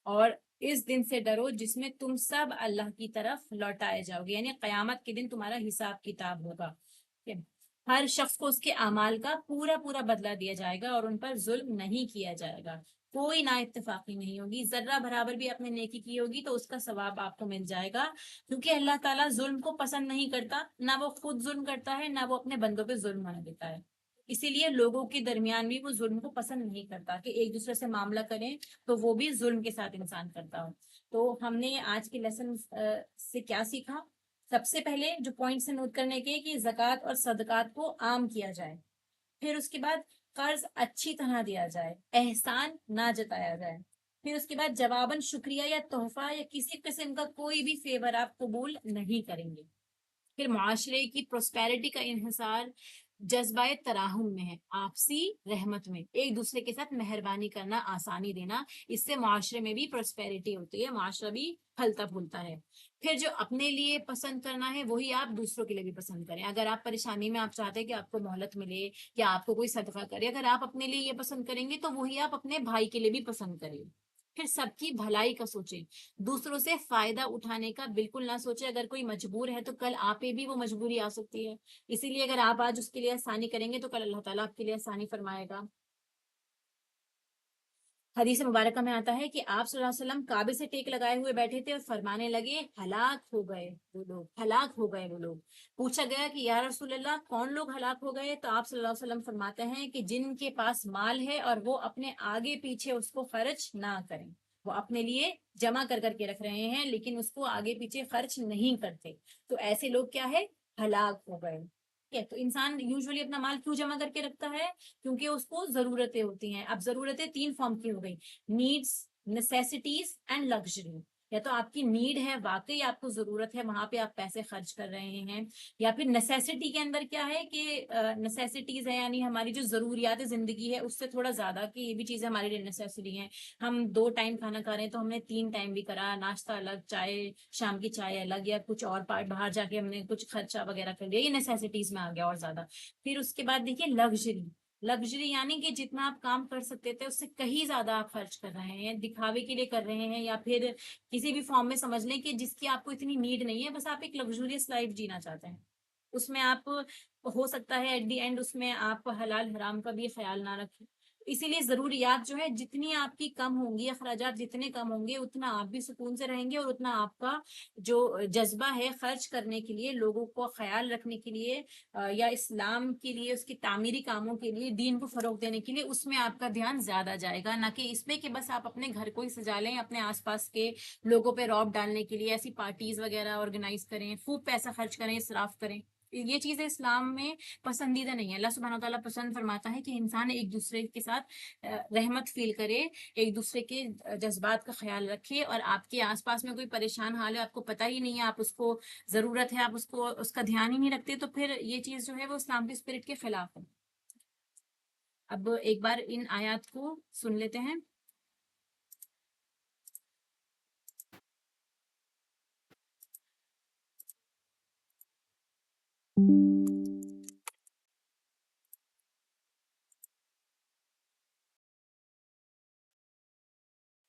اور اس دن سے ڈرو جس میں تم سب اللہ کی طرف لوٹائے جاؤ گے، یعنی قیامت کے دن تمہارا حساب کتاب ہوگا. ٹھیک ہے؟ ہر شخص کو اس کے اعمال کا پورا پورا بدلہ دیا جائے گا اور ان پر ظلم نہیں کیا جائے گا. کوئی نا اتفاقی نہیں ہوگی. ذرہ برابر بھی آپ نے نیکی کی ہوگی تو اس کا ثواب آپ کو مل جائے گا، کیونکہ اللہ تعالیٰ ظلم کو پسند نہیں کرتا، نہ وہ خود ظلم کرتا ہے، نہ وہ اپنے بندوں پہ ظلم ہونے دیتا ہے. اسی لیے لوگوں کے درمیان بھی وہ ظلم کو پسند نہیں کرتا کہ ایک دوسرے سے معاملہ کریں تو وہ بھی ظلم کے ساتھ انسان کرتا ہو. تو ہم نے آج کے لیسن سے کیا سیکھا؟ سب سے پہلے جو پوائنٹ سے نوٹ کرنے کے کہ زکوٰۃ اور صدقات کو عام کیا جائے. پھر اس کے بعد قرض اچھی طرح دیا جائے، احسان نہ جتایا جائے. پھر اس کے بعد جواباً شکریہ یا تحفہ یا کسی قسم کا کوئی بھی فیور آپ قبول نہیں کریں گے. پھر معاشرے کی پروسپیرٹی کا انحصار جذبہ تراحم میں ہے، آپسی رحمت میں، ایک دوسرے کے ساتھ مہربانی کرنا، آسانی دینا. اس سے معاشرے میں بھی پروسپیرٹی ہوتی ہے، معاشرہ بھی پھلتا پھولتا ہے. پھر جو اپنے لیے پسند کرنا ہے وہی آپ دوسروں کے لیے بھی پسند کریں. اگر آپ پریشانی میں آپ چاہتے ہیں کہ آپ کو مہلت ملے یا آپ کو کوئی صدقہ کرے، اگر آپ اپنے لیے یہ پسند کریں گے تو وہی آپ اپنے بھائی کے لیے بھی پسند کریں. پھر سب کی بھلائی کا سوچیں، دوسروں سے فائدہ اٹھانے کا بالکل نہ سوچیں. اگر کوئی مجبور ہے تو کل آپ پہ بھی وہ مجبوری آ سکتی ہے، اسی لیے اگر آپ آج اس کے لیے آسانی کریں گے تو کل اللہ تعالیٰ آپ کے لیے آسانی فرمائے گا. حدیث مبارکہ میں آتا ہے کہ آپ صلی اللہ علیہ وسلم کعبے سے ٹیک لگائے ہوئے بیٹھے تھے اور فرمانے لگے ہلاک ہو گئے وہ لوگ، ہلاک ہو گئے وہ لوگ. پوچھا گیا کہ یا رسول اللہ کون لوگ ہلاک ہو گئے؟ تو آپ صلی اللہ علیہ وسلم فرماتے ہیں کہ جن کے پاس مال ہے اور وہ اپنے آگے پیچھے اس کو خرچ نہ کریں. وہ اپنے لیے جمع کر کے رکھ رہے ہیں لیکن اس کو آگے پیچھے خرچ نہیں کرتے، تو ایسے لوگ کیا ہے؟ ہلاک ہو گئے. تو انسان یوزولی اپنا مال کیوں جمع کر کے رکھتا ہے؟ کیونکہ اس کو ضرورتیں ہوتی ہیں. اب ضرورتیں 3 فارم کی ہو گئی، نیڈس، نیسیسٹیز اینڈ لگژری. یا تو آپ کی نیڈ ہے، واقعی آپ کو ضرورت ہے، وہاں پہ آپ پیسے خرچ کر رہے ہیں. یا پھر نیسیسٹی کے اندر کیا ہے کہ نیسیسٹیز ہے یعنی ہماری جو ضروریات زندگی ہے اس سے تھوڑا زیادہ کہ یہ بھی چیزیں ہمارے لیے نیسیسری ہیں. ہم 2 ٹائم کھانا کھا رہے ہیں تو ہم نے 3 ٹائم بھی کرا، ناشتہ الگ، چائے شام کی چائے الگ، یا کچھ اور پارٹ باہر جا کے ہم نے کچھ خرچہ وغیرہ کر لیا، یہ نیسیسٹیز میں آ گیا اور زیادہ. پھر اس کے بعد دیکھیے لگژری. لگژری یعنی کہ جتنا آپ کام کر سکتے تھے اس سے کہیں زیادہ آپ خرچ کر رہے ہیں، دکھاوے کے لیے کر رہے ہیں، یا پھر کسی بھی فارم میں سمجھ لیں کہ جس کی آپ کو اتنی نیڈ نہیں ہے، بس آپ ایک لگژریس لائف جینا چاہتے ہیں. اس میں آپ ہو سکتا ہے ایٹ دی اینڈ اس میں آپ حلال حرام کا بھی خیال نہ رکھیں. اسی لیے ضروریات جو ہے جتنی آپ کی کم ہوں گی، اخراجات جتنے کم ہوں گے اتنا آپ بھی سکون سے رہیں گے اور اتنا آپ کا جو جذبہ ہے خرچ کرنے کے لیے، لوگوں کو خیال رکھنے کے لیے یا اسلام کے لیے، اس کی تعمیری کاموں کے لیے، دین کو فروغ دینے کے لیے، اس میں آپ کا دھیان زیادہ جائے گا، نہ کہ اس میں کہ بس آپ اپنے گھر کو ہی سجا لیں، اپنے آس پاس کے لوگوں پہ رعب ڈالنے کے لیے ایسی پارٹیز وغیرہ آرگنائز کریں، خوب پیسہ خرچ کریں، اسراف کریں. یہ چیزیں اسلام میں پسندیدہ نہیں ہے. اللہ سبحانہ وتعالیٰ پسند فرماتا ہے کہ انسان ایک دوسرے کے ساتھ رحمت فیل کرے، ایک دوسرے کے جذبات کا خیال رکھے. اور آپ کے آس پاس میں کوئی پریشان حال ہے، آپ کو پتہ ہی نہیں ہے، آپ اس کو ضرورت ہے، آپ اس کا دھیان ہی نہیں رکھتے، تو پھر یہ چیز جو ہے وہ اسلام کی اسپرٹ کے خلاف ہے. اب ایک بار ان آیات کو سن لیتے ہیں.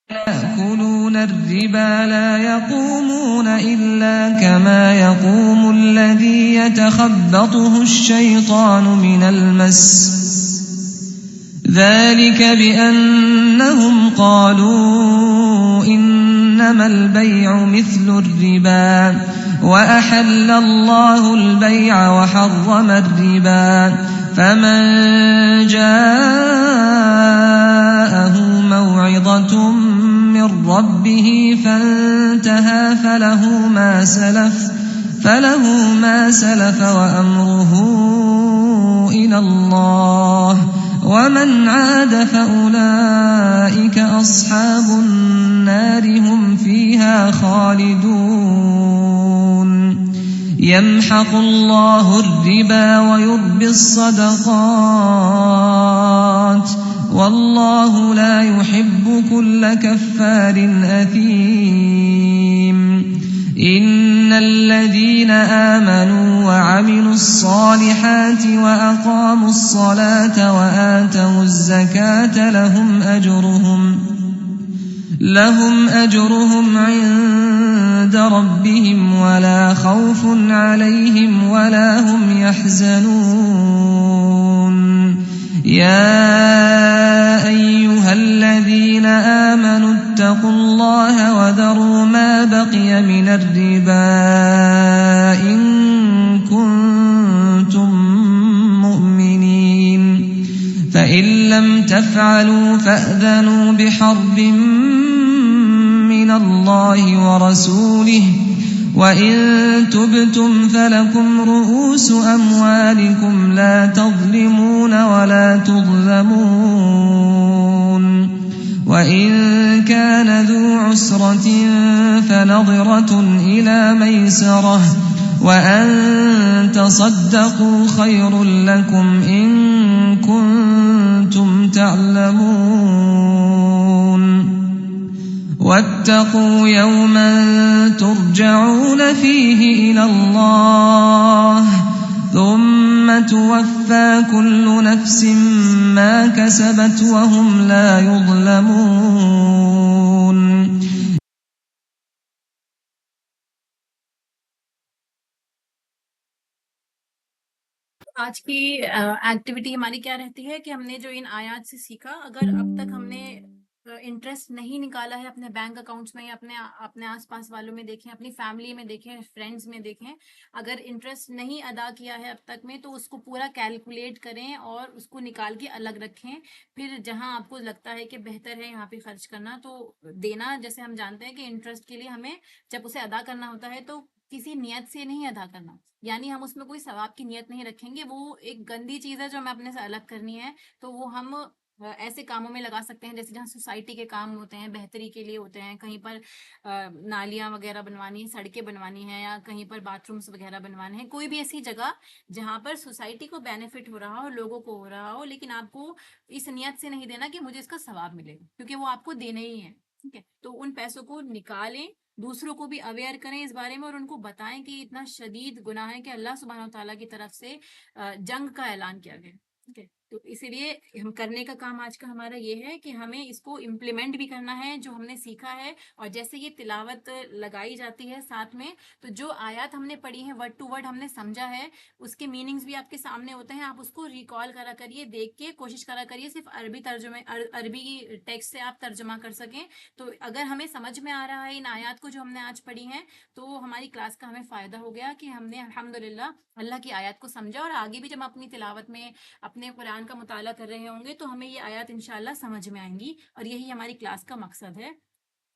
يأكلون الربا لا يقومون إلا كما يقوم الذي يتخبطه الشيطان من المس ذلك بأنهم قالوا إنما البيع مثل الربا وأحل الله البيع وحرم الربا فمن جاءه موعظة من ربه فانتهى فله ما سلف وأمره إلى الله ومن عاد فأولئك أصحاب النار هم فيها خالدون يمحق الله الربا ويربي الصدقات والله لا يحب كل كفار أثيم إن الذين آمنوا وعملوا الصالحات وأقاموا الصلاة وآتوا الزكاة لهم أجرهم عند ربهم ولا خوف عليهم ولا هم يحزنون يا أيها الذين آمنوا اتقوا الله وذروا ما بقي من الربا إن كنتم مؤمنين لم تفعلوا فأذنوا بحرب من الله ورسوله وإن تبتم فلكم رؤوس أموالكم لا تظلمون ولا تظلمون وإن كان ذو عسرة فنظرة إلى ميسرة وأن تصدقوا خير لكم إن كنتم تعلمون واتقوا يوما ترجعون فيه إلى الله ثم توفى كل نفس ما كسبت وهم لا يظلمون. آج کی ایکٹیویٹی ہماری کیا رہتی ہے کہ ہم نے جو ان آیات سے سیکھا، اگر اب تک ہم نے انٹرسٹ نہیں نکالا ہے اپنے بینک اکاؤنٹس میں یا اپنے آس پاس والوں میں دیکھیں، اپنی فیملی میں دیکھیں، فرینڈز میں دیکھیں، اگر انٹرسٹ نہیں ادا کیا ہے اب تک میں، تو اس کو پورا کیلکولیٹ کریں اور اس کو نکال کے الگ رکھیں. پھر جہاں آپ کو لگتا ہے کہ بہتر ہے یہاں پہ خرچ کرنا تو دینا. جیسے ہم جانتے ہیں کہ انٹرسٹ کے لیے ہمیں جب اسے ادا کرنا ہوتا ہے تو کسی نیت سے نہیں ادا کرنا، یعنی ہم اس میں کوئی ثواب کی نیت نہیں رکھیں گے. وہ ایک گندی چیز ہے جو ہمیں اپنے سے الگ کرنی ہے. تو وہ ہم ایسے کاموں میں لگا سکتے ہیں جیسے جہاں سوسائٹی کے کام ہوتے ہیں، بہتری کے لیے ہوتے ہیں، کہیں پر نالیاں وغیرہ بنوانی ہیں، سڑکیں بنوانی ہیں، یا کہیں پر باتھ رومس وغیرہ بنوانے ہیں. کوئی بھی ایسی جگہ جہاں پر سوسائٹی کو بینیفٹ ہو رہا ہو، لوگوں کو ہو رہا ہو، لیکن آپ کو اس نیت سے نہیں دینا کہ مجھے اس کا ثواب ملے گا، کیونکہ وہ آپ کو دینے ہی ہے. ٹھیک ہے، تو ان پیسوں کو نکالیں، دوسروں کو بھی اویئر کریں اس بارے میں، اور ان کو بتائیں کہ اتنا شدید گناہ ہے کہ اللہ سبحانہ وتعالیٰ کی طرف سے جنگ کا اعلان کیا گیا. ٹھیک ہے، تو اسی لیے ہم کرنے کا کام آج کا ہمارا یہ ہے کہ ہمیں اس کو امپلیمنٹ بھی کرنا ہے جو ہم نے سیکھا ہے. اور جیسے یہ تلاوت لگائی جاتی ہے ساتھ میں، تو جو آیات ہم نے پڑھی ہیں ورڈ ٹو ورڈ ہم نے سمجھا ہے، اس کے میننگز بھی آپ کے سامنے ہوتے ہیں. آپ اس کو ریکال کرا کریے، دیکھ کے کوشش کرا کریے صرف عربی ٹیکسٹ سے آپ ترجمہ کر سکیں. تو اگر ہمیں سمجھ میں آ رہا ہے ان آیات کو جو ہم نے آج پڑھی ہیں، تو ہماری کلاس کا ہمیں فائدہ ہو گیا کہ ہم نے الحمدللہ اللہ کی آیات کو سمجھا. اور آگے بھی جب ہم اپنی تلاوت میں اپنے قرآن کا مطالعہ کر رہے ہوں گے تو ہمیں یہ آیات انشاءاللہ سمجھ میں آئیں گی، اور یہی ہماری کلاس کا مقصد ہے.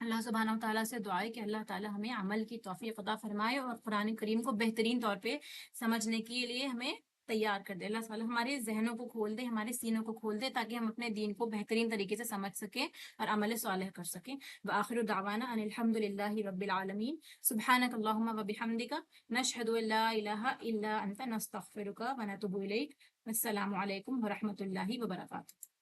اللہ سبحانہ و تعالیٰ سے دعا ہے کہ اللہ تعالیٰ ہمیں عمل کی توفیق عطا فرمائے اور قرآن کریم کو بہترین طور پہ سمجھنے کے لیے ہمیں تیار کر دے. اللہ تعالیٰ ہمارے ذہنوں کو کھول دے، ہمارے سینوں کو کھول دے، تاکہ ہم اپنے دین کو بہترین طریقے سے سمجھ سکیں اور عمل صالح کر سکیں. وآخر دعوانا ان الحمد للہ رب العالمین. سبحانک اللہم و بحمدک، نشہد ان لا الہ الا انت، نستغفرک و نتوب الیک. السلام علیکم ورحمۃ اللہ وبرکاتہ.